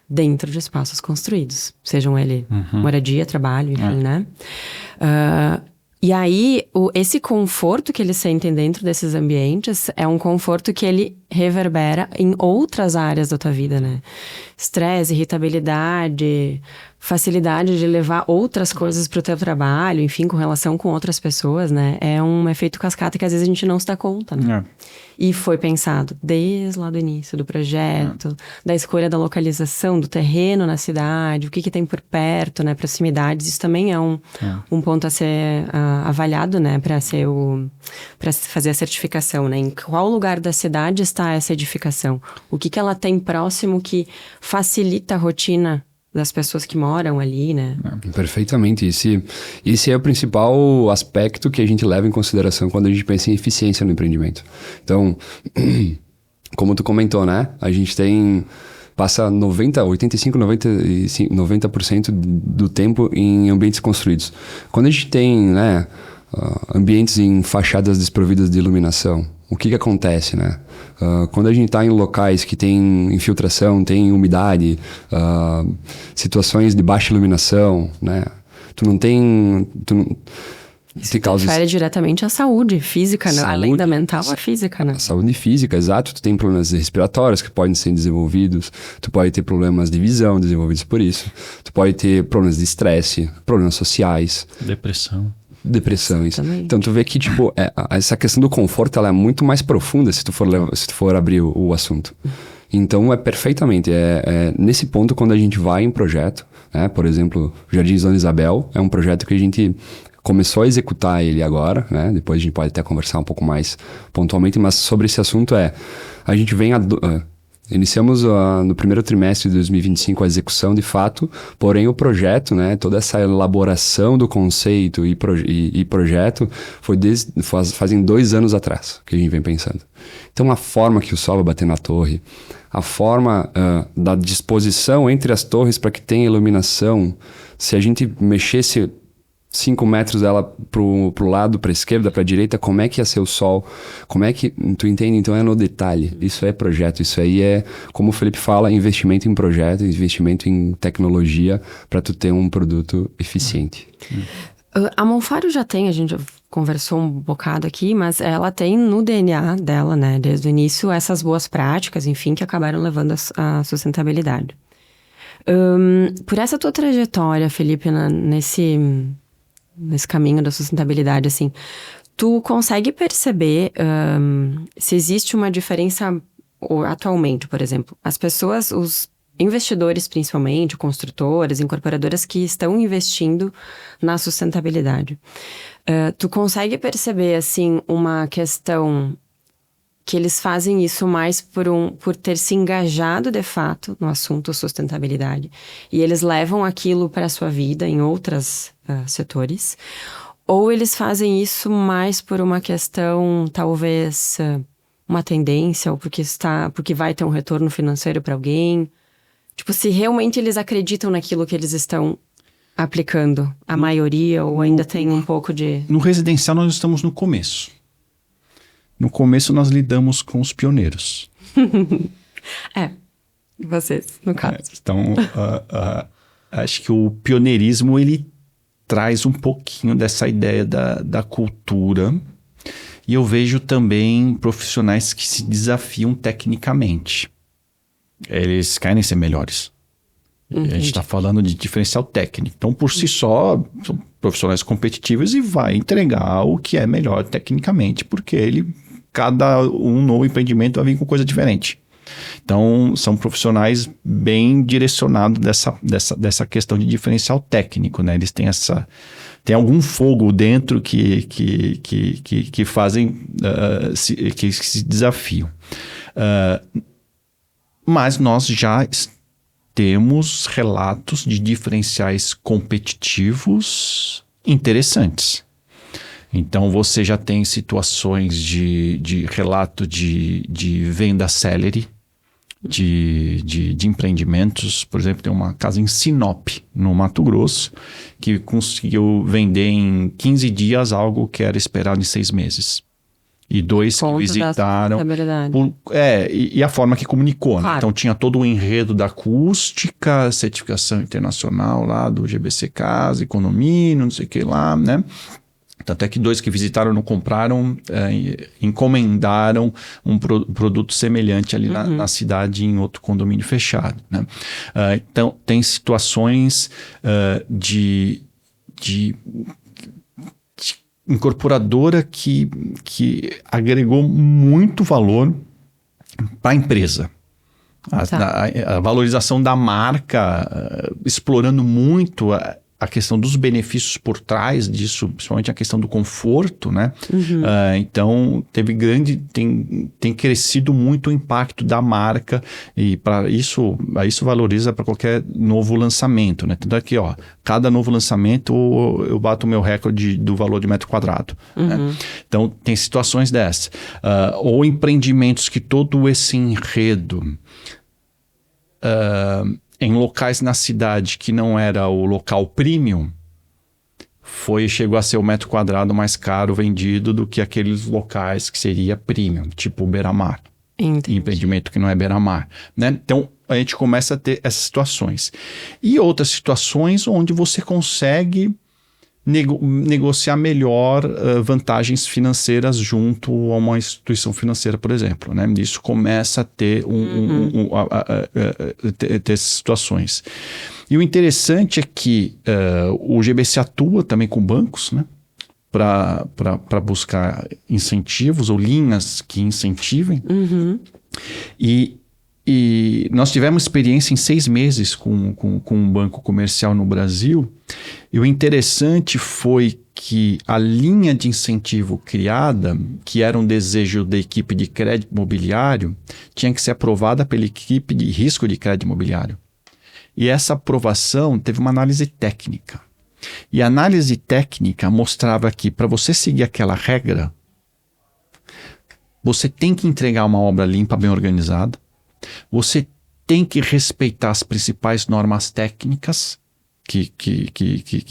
S1: dentro de espaços construídos. Sejam ele moradia, trabalho, enfim, né? E aí, esse conforto que eles sentem dentro desses ambientes é um conforto que ele reverbera em outras áreas da tua vida, né? Estresse, irritabilidade, facilidade de levar outras coisas pro teu trabalho, enfim, com relação com outras pessoas, né? É um efeito cascata que às vezes a gente não se dá conta, né? E foi pensado desde lá do início do projeto, da escolha da localização, do terreno na cidade, o que tem por perto, né? Proximidades, isso também é um ponto a ser avaliado, né? Para fazer a certificação, né? Em qual lugar da cidade está essa edificação? O que ela tem próximo que facilita a rotina das pessoas que moram ali, né?
S3: Perfeitamente. Esse é o principal aspecto que a gente leva em consideração quando a gente pensa em eficiência no empreendimento. Então, como tu comentou, né? A gente passa 90% do tempo em ambientes construídos. Quando a gente tem, né, ambientes em fachadas desprovidas de iluminação, o que acontece, né? Quando a gente está em locais que tem infiltração, tem umidade, situações de baixa iluminação, né?
S1: Isso interfere diretamente à saúde física, né? Além da mental, a física, né?
S3: A saúde física, exato. Tu tem problemas respiratórios que podem ser desenvolvidos, tu pode ter problemas de visão desenvolvidos por isso, tu pode ter problemas de estresse, problemas sociais. Depressão, isso. Então, tu vê que, tipo, essa questão do conforto, ela é muito mais profunda se tu for abrir o assunto. Então, perfeitamente, nesse ponto, quando a gente vai em projeto, né? Por exemplo, Jardins Dona Isabel é um projeto que a gente começou a executar ele agora, né? Depois a gente pode até conversar um pouco mais pontualmente, mas sobre esse assunto a gente vem iniciamos no primeiro trimestre de 2025 a execução de fato, porém o projeto, né, toda essa elaboração do conceito e projeto fazem 2 anos atrás que a gente vem pensando. Então a forma que o sol vai bater na torre, a forma da disposição entre as torres para que tenha iluminação, se a gente mexesse 5 metros dela pro lado, pra esquerda, pra direita, como é que ia ser o sol? Como é que... Tu entende? Então é no detalhe. Isso é projeto. Isso aí é, como o Felipe fala, investimento em projeto, investimento em tecnologia para tu ter um produto eficiente.
S1: A Monfaro já tem, a gente já conversou um bocado aqui, mas ela tem no DNA dela, né, desde o início, essas boas práticas, enfim, que acabaram levando a sustentabilidade. Por essa tua trajetória, Felipe, nesse caminho da sustentabilidade, assim, tu consegue perceber se existe uma diferença atualmente, por exemplo, as pessoas, os investidores principalmente, construtoras, incorporadoras que estão investindo na sustentabilidade. Tu consegue perceber, assim, uma questão que eles fazem isso mais por ter se engajado de fato no assunto sustentabilidade e eles levam aquilo para a sua vida em outros setores, ou eles fazem isso mais por uma questão, talvez, uma tendência, ou porque vai ter um retorno financeiro para alguém? Tipo, se realmente eles acreditam naquilo que eles estão aplicando, a maioria, ou ainda tem um pouco de...
S2: No residencial nós estamos no começo. No começo nós lidamos com os pioneiros.
S1: Vocês, no caso.
S2: Então, acho que o pioneirismo, ele traz um pouquinho dessa ideia da cultura. E eu vejo também profissionais que se desafiam tecnicamente. Eles querem ser melhores. A gente está falando de diferencial técnico. Então, por si só, são profissionais competitivos e vai entregar o que é melhor tecnicamente, porque cada novo empreendimento vai vir com coisa diferente. Então, são profissionais bem direcionados dessa questão de diferencial técnico, né? Eles têm tem algum fogo dentro que fazem, que se desafiam. Mas nós já temos relatos de diferenciais competitivos interessantes. Então, você já tem situações de relato de venda celery, de empreendimentos. Por exemplo, tem uma casa em Sinop, no Mato Grosso, que conseguiu vender em 15 dias algo que era esperado em 6 meses. E 2 que visitaram. E a forma que comunicou,
S1: claro.
S2: Né? Então tinha todo o enredo da acústica, certificação internacional lá do GBC Casa, condomínio, não sei o que lá, né? Tanto é que 2 que visitaram não compraram, encomendaram um produto semelhante ali na cidade, em outro condomínio fechado, né? Então, tem situações de incorporadora que agregou muito valor para a empresa. A valorização da marca, explorando muito a questão dos benefícios por trás disso, principalmente a questão do conforto, né? Então, tem crescido muito o impacto da marca, e para isso valoriza para qualquer novo lançamento, né? Tanto é que, cada novo lançamento eu bato o meu recorde do valor de metro quadrado. Né? Então, tem situações dessas. Ou empreendimentos que todo esse enredo... em locais na cidade que não era o local premium, chegou a ser o metro quadrado mais caro vendido do que aqueles locais que seria premium, tipo o beira-mar. Empreendimento que não é beira-mar, né? Então, a gente começa a ter essas situações. E outras situações onde você consegue negociar melhor vantagens financeiras junto a uma instituição financeira, por exemplo, né? Isso começa a ter ter essas situações. E o interessante é que o GBC atua também com bancos, né? Para buscar incentivos ou linhas que incentivem. E nós tivemos experiência em 6 meses com um banco comercial no Brasil, e o interessante foi que a linha de incentivo criada, que era um desejo da equipe de crédito imobiliário, tinha que ser aprovada pela equipe de risco de crédito imobiliário. E essa aprovação teve uma análise técnica. E a análise técnica mostrava que, para você seguir aquela regra, você tem que entregar uma obra limpa, bem organizada. Você tem que respeitar as principais normas técnicas que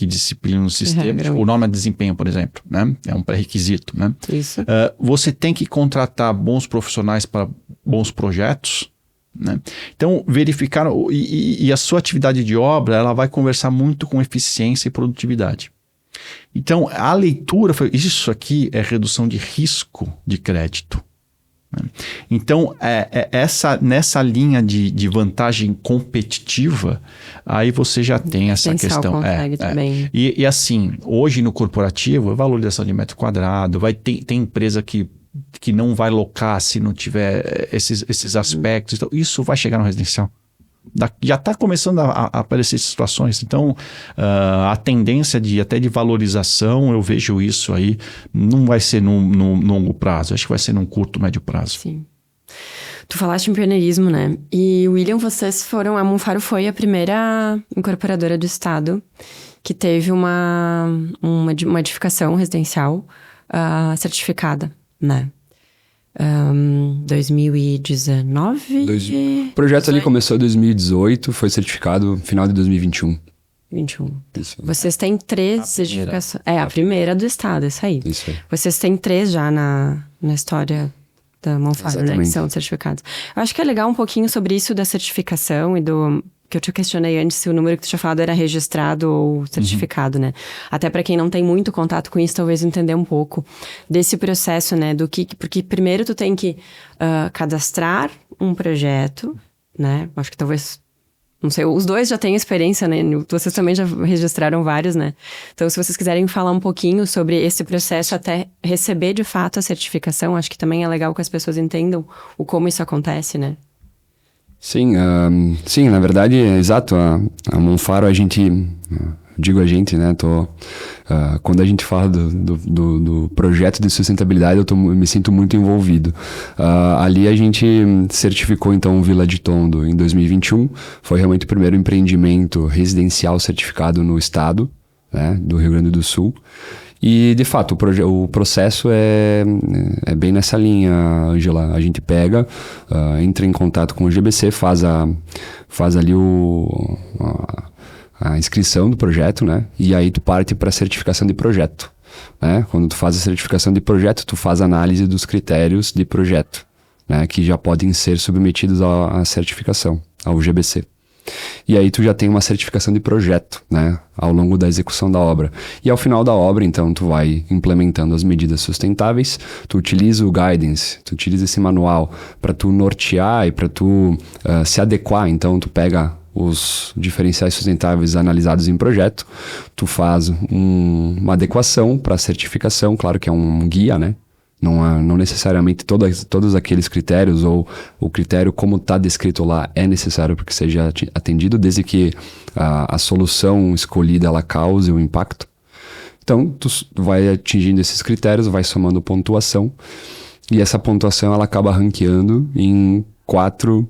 S2: disciplinam o sistema. O norma de desempenho, por exemplo, né? É um pré-requisito. Né?
S1: Isso.
S2: Você tem que contratar bons profissionais para bons projetos. Né? Então, verificar... E a sua atividade de obra, ela vai conversar muito com eficiência e produtividade. Então, a leitura foi... Isso aqui é redução de risco de crédito. Então, nessa linha de vantagem competitiva, aí você já tem essa questão.
S1: Também.
S2: E assim, hoje no corporativo, valorização de metro quadrado, tem empresa que não vai locar se não tiver esses aspectos. Então, isso vai chegar no residencial. Já está começando a aparecer situações. Então, a tendência até de valorização, eu vejo isso aí, não vai ser num longo prazo. Acho que vai ser num curto, médio prazo.
S1: Sim. Tu falaste em pioneirismo, né? E, William, a Monfaro foi a primeira incorporadora do estado que teve uma edificação residencial certificada, né? 2019?
S3: O projeto ali começou em 2018, foi certificado no final de 2021.
S1: 21.
S3: Isso.
S1: Vocês têm 3 edificações. A primeira do estado, isso aí.
S3: Isso aí.
S1: Vocês têm 3 já na história da Monfaro, né? Que são certificados. Eu acho que é legal um pouquinho sobre isso da certificação e do... Que eu te questionei antes se o número que tu tinha falado era registrado ou certificado, né? Até para quem não tem muito contato com isso, talvez entender um pouco desse processo, né? Porque primeiro tu tem que cadastrar um projeto, né? Acho que talvez, não sei, os dois já têm experiência, né? Vocês também já registraram vários, né? Então, se vocês quiserem falar um pouquinho sobre esse processo até receber de fato a certificação, acho que também é legal que as pessoas entendam como isso acontece, né?
S3: Sim, na verdade, exato. A Monfaro, digo a gente, né? Quando a gente fala do projeto de sustentabilidade, eu me sinto muito envolvido. Ali a gente certificou, então, o Vila de Tondo em 2021. Foi realmente o primeiro empreendimento residencial certificado no estado, né, do Rio Grande do Sul. E, de fato, o processo é bem nessa linha, Angela. A gente pega, entra em contato com o GBC, faz ali a inscrição do projeto, né? E aí tu parte para a certificação de projeto, né? Quando tu faz a certificação de projeto, tu faz análise dos critérios de projeto, né? Que já podem ser submetidos à certificação, ao GBC. E aí tu já tem uma certificação de projeto, né, ao longo da execução da obra. E ao final da obra, então, tu vai implementando as medidas sustentáveis, tu utiliza o guidance, tu utiliza esse manual para tu nortear e para tu se adequar. Então, tu pega os diferenciais sustentáveis analisados em projeto, tu faz uma adequação para a certificação, claro que é um guia, né? Não necessariamente todos aqueles critérios ou o critério como está descrito lá é necessário porque seja atendido, desde que a solução escolhida ela cause um impacto. Então, tu vai atingindo esses critérios, vai somando pontuação e essa pontuação ela acaba ranqueando em quatro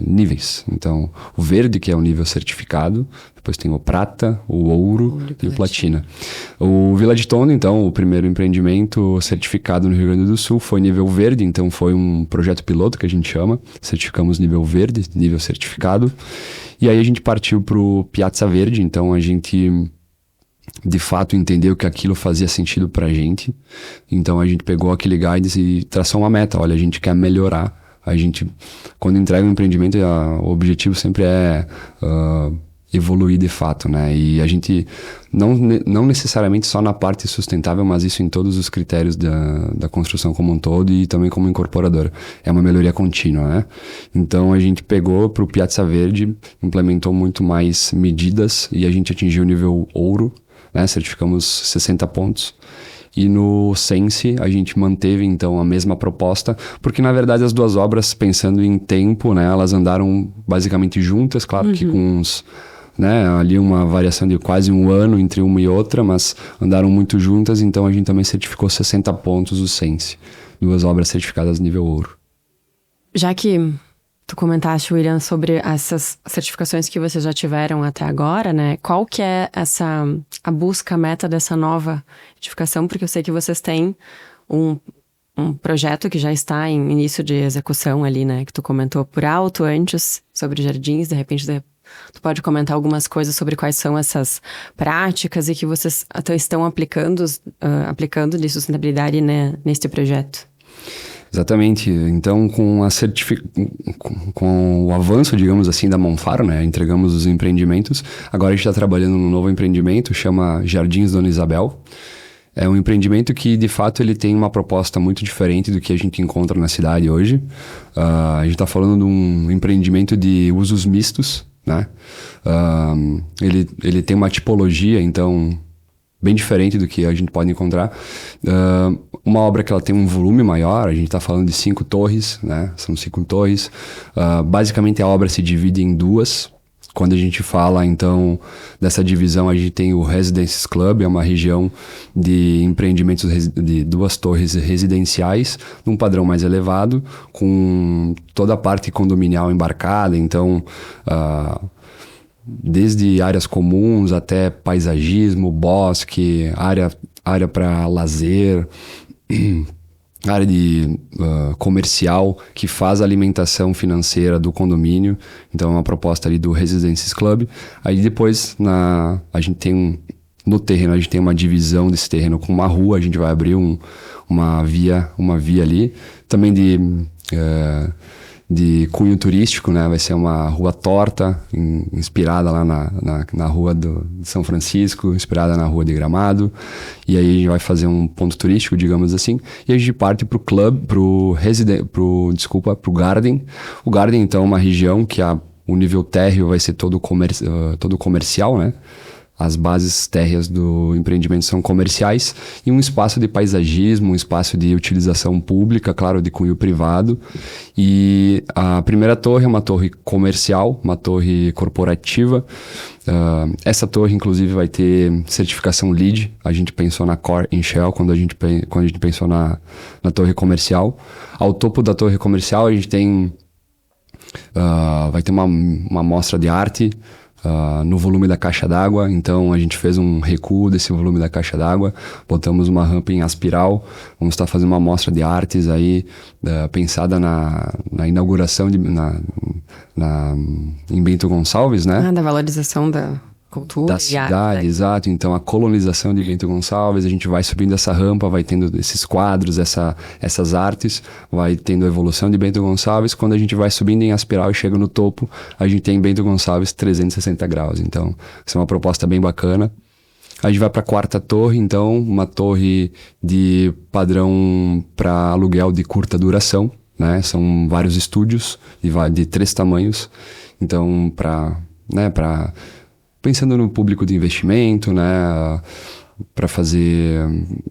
S3: níveis. Então, o verde, que é o nível certificado, depois tem o prata, o ouro e o platina. O Village Tondo, então, o primeiro empreendimento certificado no Rio Grande do Sul, foi nível verde, então foi um projeto piloto que a gente chama, certificamos nível verde, nível certificado, e aí a gente partiu para o Piazza Verde, então a gente de fato entendeu que aquilo fazia sentido pra gente. Então a gente pegou aquele guidance e traçou uma meta. Olha, a gente quer melhorar. A gente, quando entrega um empreendimento, o objetivo sempre é evoluir de fato, né? E a gente, não necessariamente só na parte sustentável, mas isso em todos os critérios da construção como um todo e também como incorporadora. É uma melhoria contínua, né? Então a gente pegou pro Piazza Verde, implementou muito mais medidas e a gente atingiu o nível ouro, né? Certificamos 60 pontos. E no Sense a gente manteve então a mesma proposta, porque na verdade as duas obras, pensando em tempo, né, elas andaram basicamente juntas, claro que com uns, né, ali uma variação de quase um ano entre uma e outra, mas andaram muito juntas, então a gente também certificou 60 pontos o Sense, duas obras certificadas nível ouro.
S1: Já que tu comentaste, William, sobre essas certificações que vocês já tiveram até agora, né? Qual que é a busca, a meta dessa nova certificação? Porque eu sei que vocês têm um projeto que já está em início de execução ali, né? Que tu comentou por alto antes sobre jardins, de repente tu pode comentar algumas coisas sobre quais são essas práticas e que vocês estão aplicando de sustentabilidade, né, neste projeto.
S3: Exatamente. Então, com o avanço, digamos assim, da Monfaro, né? Entregamos os empreendimentos. Agora a gente está trabalhando num novo empreendimento, chama Jardins Dona Isabel. É um empreendimento que, de fato, ele tem uma proposta muito diferente do que a gente encontra na cidade hoje. A gente está falando de um empreendimento de usos mistos, né? Ele tem uma tipologia, então, bem diferente do que a gente pode encontrar. Uma obra que ela tem um volume maior, a gente está falando de 5 torres, né? São 5 torres. Basicamente a obra se divide em duas. Quando a gente fala, então, dessa divisão, a gente tem o Residences Club, é uma região de empreendimentos de 2 torres residenciais, num padrão mais elevado, com toda a parte condominial embarcada, então, desde áreas comuns até paisagismo, bosque, área para lazer, área de comercial que faz a alimentação financeira do condomínio. Então é uma proposta ali do Residences Club. Aí depois a gente tem no terreno, a gente tem uma divisão desse terreno com uma rua, a gente vai abrir uma via ali, também de cunho turístico, né? Vai ser uma rua torta, inspirada lá na rua de São Francisco, inspirada na rua de Gramado. E aí a gente vai fazer um ponto turístico, digamos assim. E a gente parte pro club, pro Garden. O Garden, então, é uma região que o nível térreo vai ser todo comercial, né? As bases térreas do empreendimento são comerciais e um espaço de paisagismo, um espaço de utilização pública, claro, de cunho privado. E a primeira torre é uma torre comercial, uma torre corporativa. Essa torre, inclusive, vai ter certificação LEED. A gente pensou na Core in Shell quando a gente pensou na torre comercial. Ao topo da torre comercial, a gente tem vai ter uma mostra de arte, no volume da caixa d'água. Então a gente fez um recuo desse volume da caixa d'água, botamos uma rampa em aspiral, vamos estar fazendo uma mostra de artes aí, pensada na inauguração em Bento Gonçalves, né?
S1: Da valorização da cultura.
S3: Da cidade, exato. Então, a colonização de Bento Gonçalves, a gente vai subindo essa rampa, vai tendo esses quadros, essas artes, vai tendo a evolução de Bento Gonçalves. Quando a gente vai subindo em aspiral e chega no topo, a gente tem Bento Gonçalves 360 graus. Então, essa é uma proposta bem bacana. A gente vai para a quarta torre, então, uma torre de padrão para aluguel de curta duração, né? São vários estúdios de 3 tamanhos. Então, pensando no público de investimento, né, para fazer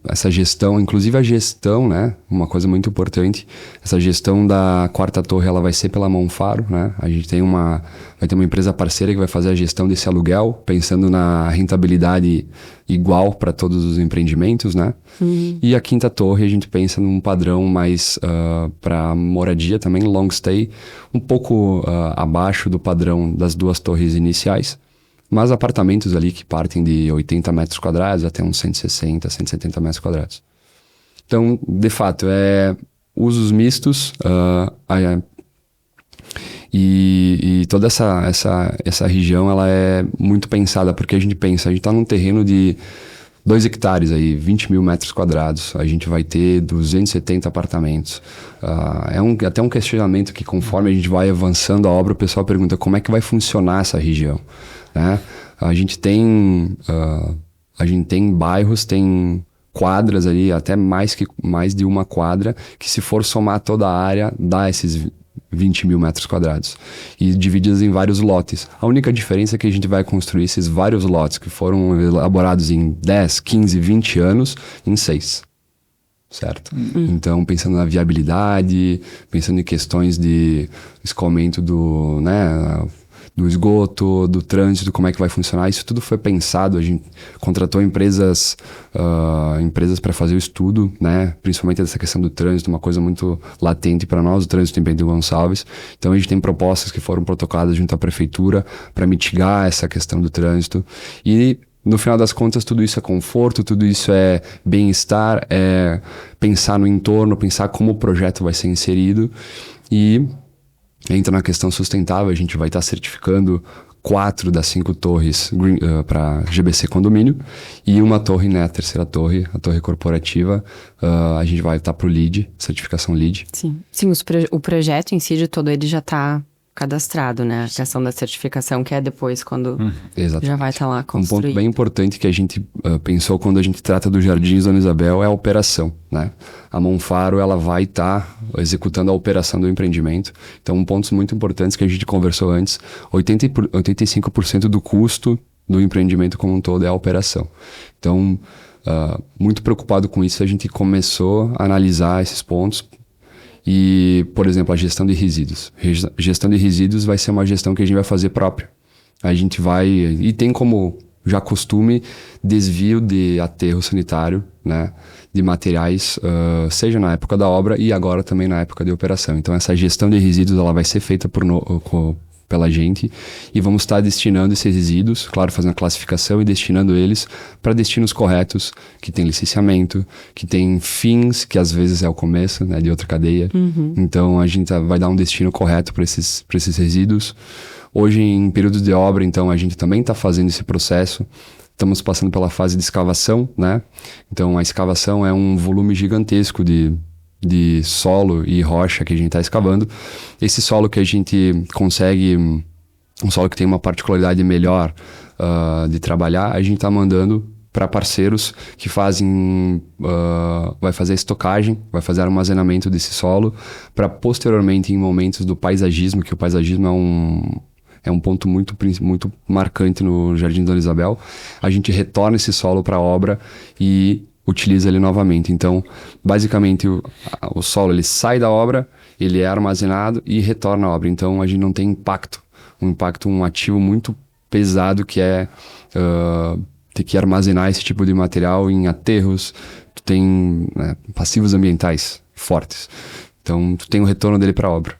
S3: essa gestão, inclusive a gestão, né, uma coisa muito importante, essa gestão da quarta torre, ela vai ser pela Monfaro, né, a gente vai ter uma empresa parceira que vai fazer a gestão desse aluguel, pensando na rentabilidade igual para todos os empreendimentos, né, e a quinta torre a gente pensa num padrão mais para moradia também, long stay, um pouco abaixo do padrão das 2 torres iniciais, mas apartamentos ali que partem de 80 metros quadrados até uns 160, 170 metros quadrados. Então, de fato, usos mistos e toda essa região ela é muito pensada, porque a gente está num terreno de 2 hectares aí, 20 mil metros quadrados, a gente vai ter 270 apartamentos. Até um questionamento que conforme a gente vai avançando a obra, o pessoal pergunta como é que vai funcionar essa região, né? A gente tem bairros, tem quadras ali, até mais de uma quadra, que se for somar toda a área, dá esses 20 mil metros quadrados. E divididas em vários lotes. A única diferença é que a gente vai construir esses vários lotes que foram elaborados em 10, 15, 20 anos, em 6. Certo? Então, pensando na viabilidade, pensando em questões de escoamento do esgoto, do trânsito, como é que vai funcionar, isso tudo foi pensado, a gente contratou empresas para fazer o estudo, né, principalmente dessa questão do trânsito, uma coisa muito latente para nós, o trânsito em Bento Gonçalves. Então a gente tem propostas que foram protocoladas junto à prefeitura para mitigar essa questão do trânsito e no final das contas, tudo isso é conforto, tudo isso é bem-estar, é pensar no entorno, pensar como o projeto vai ser inserido e entra na questão sustentável, a gente vai estar certificando 4 das 5 torres para GBC Condomínio e uma torre, né, a terceira torre, a torre corporativa, a gente vai estar para o LEED, certificação LEED.
S1: Sim, o projeto em si de todo ele já está cadastrado, né? A questão da certificação que é depois quando já vai estar lá construído.
S3: Um ponto bem importante que a gente pensou quando a gente trata do Jardins Dona Isabel é a operação, né? A Monfaro, ela vai estar executando a operação do empreendimento. Então, pontos muito importantes que a gente conversou antes, 85% do custo do empreendimento como um todo é a operação. Então, muito preocupado com isso, a gente começou a analisar esses pontos. E, por exemplo, a gestão de resíduos. Gestão de resíduos vai ser uma gestão que a gente vai fazer própria. A gente vai... E tem como já costume desvio de aterro sanitário, né? De materiais, seja na época da obra e agora também na época de operação. Então, essa gestão de resíduos ela vai ser feita pela gente e vamos estar destinando esses resíduos, claro, fazendo a classificação e destinando eles para destinos corretos, que tem licenciamento, que tem fins, que às vezes é o começo, né, de outra cadeia. Então a gente vai dar um destino correto para esses resíduos. Hoje, em períodos de obra, então a gente também está fazendo esse processo. Estamos passando pela fase de escavação, né? Então a escavação é um volume gigantesco de solo e rocha que a gente está escavando. Esse solo que a gente consegue, um solo que tem uma particularidade melhor de trabalhar, a gente está mandando para parceiros que fazem, vai fazer a estocagem, vai fazer armazenamento desse solo, para posteriormente, em momentos do paisagismo, que o paisagismo é um ponto muito marcante no Jardim Dona Isabel, a gente retorna esse solo para a obra e utiliza ele novamente. Então, basicamente, o solo ele sai da obra, ele é armazenado e retorna à obra. Então, a gente não tem impacto. Um ativo muito pesado que é ter que armazenar esse tipo de material em aterros. Tu tem passivos ambientais fortes. Então, tu tem o retorno dele para a obra.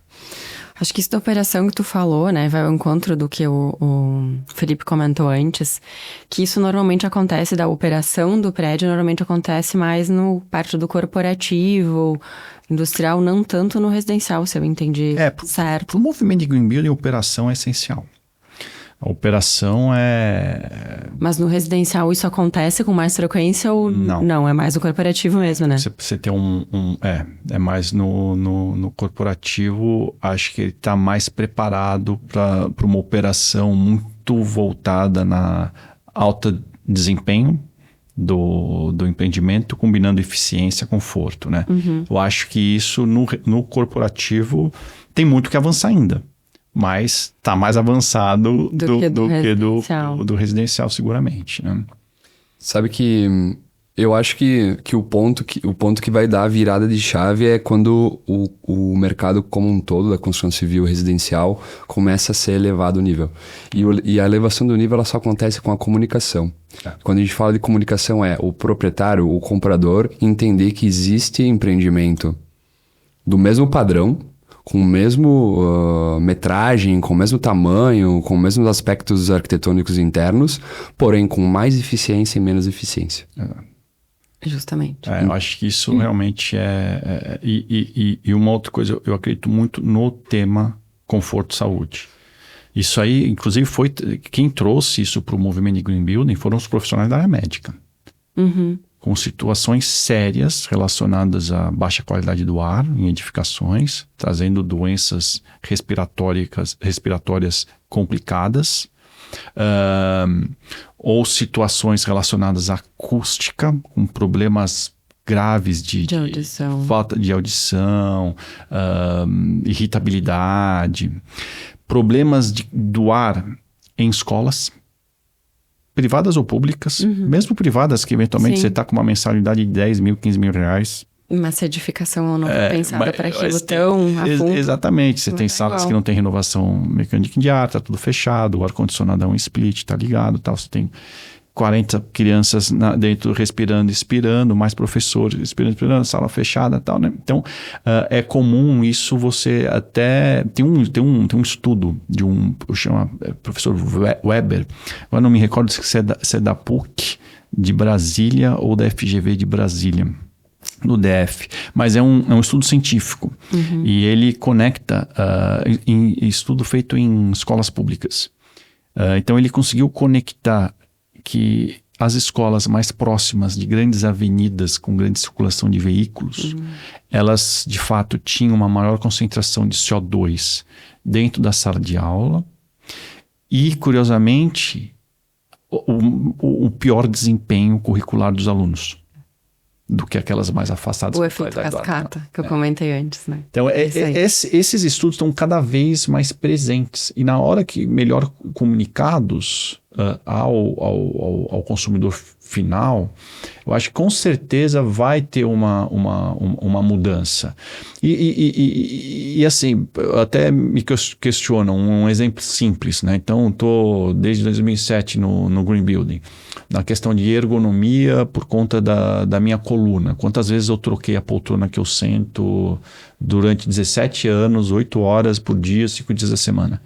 S1: Acho que isso da operação que tu falou, né, vai ao encontro do que o Felipe comentou antes, que isso normalmente acontece da operação do prédio, normalmente acontece mais no parte do corporativo, industrial, não tanto no residencial, se eu entendi certo.
S2: Para o movimento de Green Building, a operação é essencial. A operação é...
S1: Mas no residencial isso acontece com mais frequência ou
S2: Não?
S1: Não, é mais o corporativo mesmo, né?
S2: Você tem é mais no corporativo, acho que ele está mais preparado para uma operação muito voltada na alta desempenho do empreendimento, combinando eficiência e conforto, né? Eu acho que isso no corporativo tem muito que avançar ainda. Mas está mais avançado do que do residencial, seguramente, né?
S3: Sabe que eu acho que o ponto que vai dar a virada de chave é quando o mercado como um todo da construção civil residencial começa a ser elevado o nível. E a elevação do nível ela só acontece com a comunicação. Quando a gente fala de comunicação é o proprietário, o comprador, entender que existe empreendimento do mesmo padrão, com o mesmo metragem, com o mesmo tamanho, com os mesmos aspectos arquitetônicos internos, porém com mais eficiência e menos eficiência.
S1: Justamente.
S2: Eu acho que isso realmente E uma outra coisa, eu acredito muito no tema conforto-saúde. Isso aí, inclusive, foi quem trouxe isso para o movimento de Green Building foram os profissionais da área médica. Com situações sérias relacionadas à baixa qualidade do ar em edificações, trazendo doenças respiratórias complicadas, ou situações relacionadas à acústica, com problemas graves de
S1: audição.
S2: Falta de audição, irritabilidade, problemas do ar em escolas, privadas ou públicas, mesmo privadas, que eventualmente você está com uma mensalidade de 10 mil, 15 mil reais.
S1: Mas edificação não foi pensada para aquilo tão a fundo.
S2: Exatamente, você tem salas que não tem renovação mecânica de ar, tá tudo fechado, o ar-condicionado é um split, tá ligado, tal. Você tem 40 crianças dentro respirando, expirando, mais professores expirando, sala fechada e tal, né? Então, é comum isso, você até... Tem um estudo de chama professor Weber, eu não me recordo se é da PUC de Brasília ou da FGV de Brasília, no DF, mas é um estudo científico e ele conecta em estudo feito em escolas públicas. Então, ele conseguiu conectar que as escolas mais próximas de grandes avenidas com grande circulação de veículos, elas de fato tinham uma maior concentração de CO2 dentro da sala de aula e, curiosamente, o pior desempenho curricular dos alunos do que aquelas mais afastadas.
S1: O efeito cascata, que eu comentei antes, né?
S2: Então, esses estudos estão cada vez mais presentes e na hora que melhor comunicados ao consumidor final, eu acho que com certeza vai ter uma mudança. E assim, até me questionam um exemplo simples, né? Então, estou desde 2007 no Green Building, na questão de ergonomia por conta da minha coluna. Quantas vezes eu troquei a poltrona que eu sento durante 17 anos, 8 horas por dia, 5 dias da semana.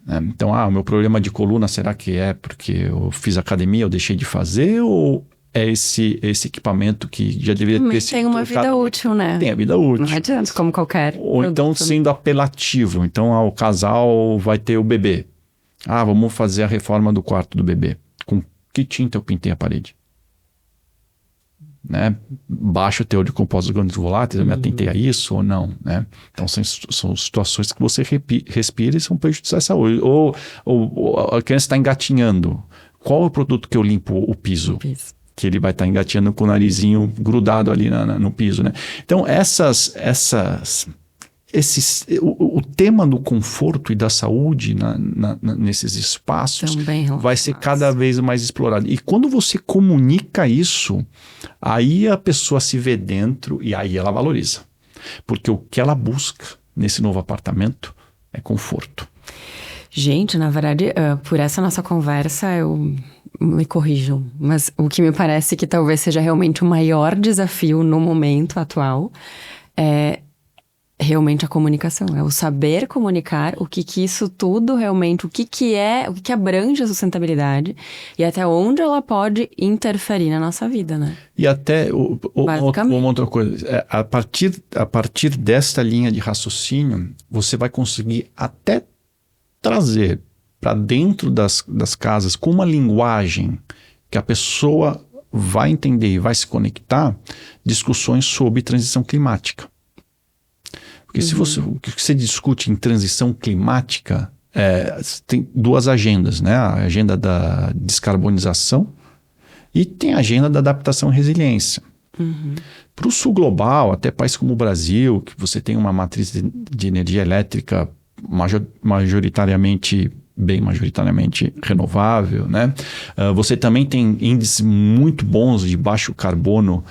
S2: Então, o meu problema de coluna, será que é porque eu fiz academia, eu deixei de fazer, ou é esse equipamento que já deveria ter sido...
S1: Tem uma vida útil, né?
S2: Tem a vida útil.
S1: Não adianta, como qualquer
S2: Ou então sendo apelativo. Então, o casal vai ter o bebê. Vamos fazer a reforma do quarto do bebê. Com que tinta eu pintei a parede? Né? Baixo teor de compostos orgânicos voláteis, eu me atentei a isso ou não, né? Então são situações que você respira e são prejudiciais à saúde. Ou a criança está engatinhando, qual é o produto que eu limpo o piso? Que ele vai estar engatinhando com o narizinho grudado ali no piso, né? Então o tema do conforto e da saúde nesses espaços vai ser cada vez mais explorado. E quando você comunica isso, aí a pessoa se vê dentro e aí ela valoriza. Porque o que ela busca nesse novo apartamento é conforto.
S1: Gente, na verdade, por essa nossa conversa, me corrijam, mas o que me parece que talvez seja realmente o maior desafio no momento atual é realmente a comunicação, é o saber comunicar o que isso tudo realmente, o que abrange a sustentabilidade e até onde ela pode interferir na nossa vida, né?
S2: E até uma outra coisa, a partir desta linha de raciocínio, você vai conseguir até trazer para dentro das casas com uma linguagem que a pessoa vai entender e vai se conectar, discussões sobre transição climática. Porque o que você discute em transição climática, tem duas agendas, né? A agenda da descarbonização e tem a agenda da adaptação e resiliência. Para o sul global, até países como o Brasil, que você tem uma matriz de energia elétrica majoritariamente renovável, né? Você também tem índices muito bons de baixo carbono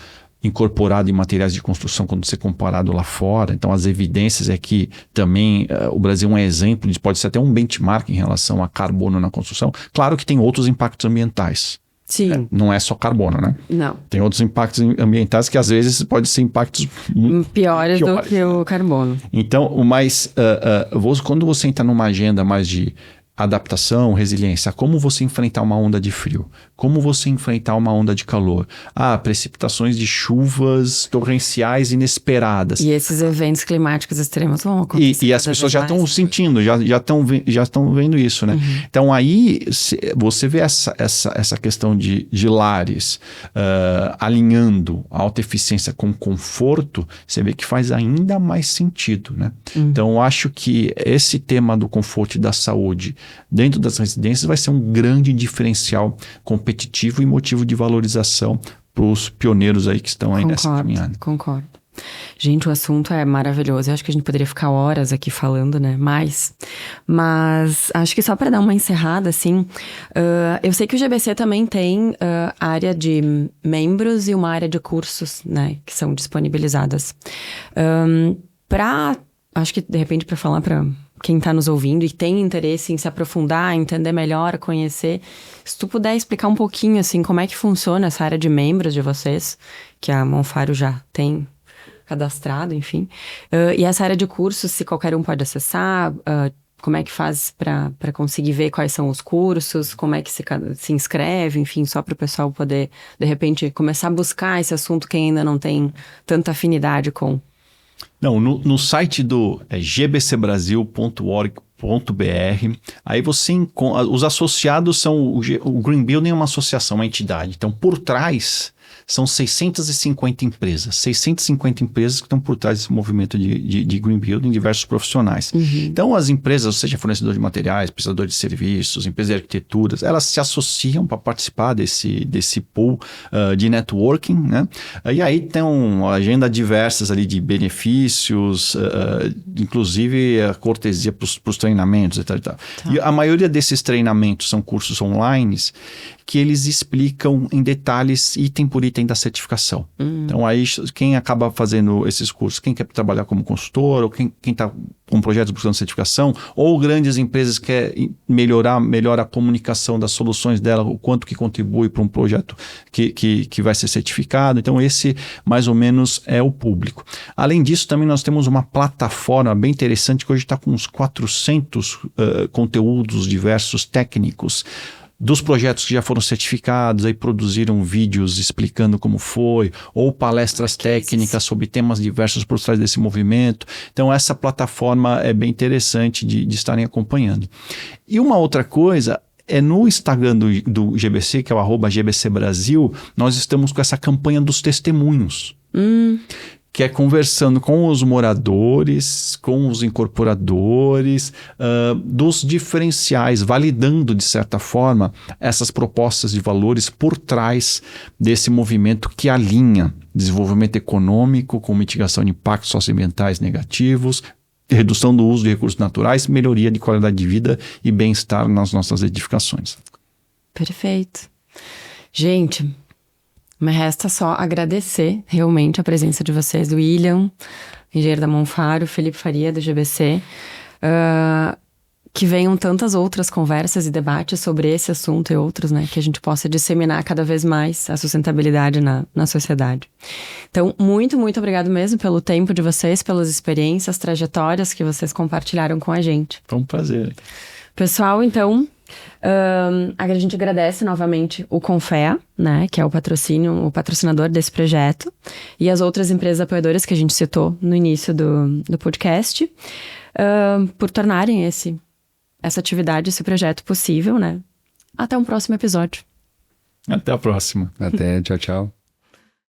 S2: incorporado em materiais de construção quando você comparado lá fora. Então as evidências é que também o Brasil é um exemplo, pode ser até um benchmark em relação a carbono na construção. Claro que tem outros impactos ambientais.
S1: Sim.
S2: Não é só carbono, né?
S1: Não.
S2: Tem outros impactos ambientais que às vezes podem ser impactos
S1: piores do que o carbono.
S2: Então, quando você entra numa agenda mais de adaptação, resiliência, como você enfrentar uma onda de frio, como você enfrentar uma onda de calor, precipitações de chuvas torrenciais inesperadas.
S1: E esses eventos climáticos extremos vão acontecer.
S2: E as pessoas já estão sentindo, já estão vendo isso, né? Então aí você vê essa questão de lares alinhando a alta eficiência com conforto, você vê que faz ainda mais sentido, né? Então eu acho que esse tema do conforto e da saúde dentro das residências vai ser um grande diferencial competitivo e motivo de valorização para os pioneiros aí que estão aí nessa caminhada.
S1: Concordo. Gente, o assunto é maravilhoso. Eu acho que a gente poderia ficar horas aqui falando, né? Mas acho que só para dar uma encerrada, assim, eu sei que o GBC também tem área de membros e uma área de cursos, né? Que são disponibilizadas. Acho que, de repente, para falar para quem está nos ouvindo e tem interesse em se aprofundar, entender melhor, conhecer, se tu puder explicar um pouquinho, assim, como é que funciona essa área de membros de vocês, que a Monfaro já tem cadastrado, enfim. E essa área de cursos, se qualquer um pode acessar, como é que faz para conseguir ver quais são os cursos, como é que se inscreve, enfim, só para o pessoal poder, de repente, começar a buscar esse assunto quem ainda não tem tanta afinidade com.
S2: Não, no site do gbcbrasil.org.br, aí você encontra, os associados são, o Green Building é uma associação, uma entidade, então por trás são 650 empresas que estão por trás desse movimento de Green Building, diversos profissionais. Então as empresas, seja fornecedor de materiais, prestador de serviços, empresas de arquiteturas, elas se associam para participar desse pool de networking, né? E aí tem uma agenda diversas ali de benefícios, inclusive a cortesia para os treinamentos e tal. E a maioria desses treinamentos são cursos online que eles explicam em detalhes, item por item da certificação. Então aí quem acaba fazendo esses cursos, quem quer trabalhar como consultor, ou quem está com projetos buscando certificação, ou grandes empresas que querem melhor a comunicação das soluções dela, o quanto que contribui para um projeto que vai ser certificado. Então esse mais ou menos é o público. Além disso, também nós temos uma plataforma bem interessante que hoje está com uns 400 conteúdos diversos técnicos dos projetos que já foram certificados, aí produziram vídeos explicando como foi, ou palestras técnicas sobre temas diversos por trás desse movimento. Então essa plataforma é bem interessante de estarem acompanhando. E uma outra coisa é no Instagram do GBC, que é o @GBCBrasil, nós estamos com essa campanha dos testemunhos. Que é conversando com os moradores, com os incorporadores, dos diferenciais, validando, de certa forma, essas propostas de valores por trás desse movimento que alinha desenvolvimento econômico com mitigação de impactos socioambientais negativos, redução do uso de recursos naturais, melhoria de qualidade de vida e bem-estar nas nossas edificações.
S1: Perfeito. Gente, me resta só agradecer realmente a presença de vocês, do William, engenheiro da Monfaro, Felipe Faria, do GBC. que venham tantas outras conversas e debates sobre esse assunto e outros, né? Que a gente possa disseminar cada vez mais a sustentabilidade na sociedade. Então, muito, muito obrigado mesmo pelo tempo de vocês, pelas experiências, trajetórias que vocês compartilharam com a gente.
S2: Foi um prazer.
S1: Pessoal, então, a gente agradece novamente o Confea, né? Que é o patrocinador desse projeto, e as outras empresas apoiadoras que a gente citou no início do podcast, por tornarem essa atividade, esse projeto possível, né? Até um próximo episódio.
S2: Até a próxima.
S3: Até, tchau, tchau.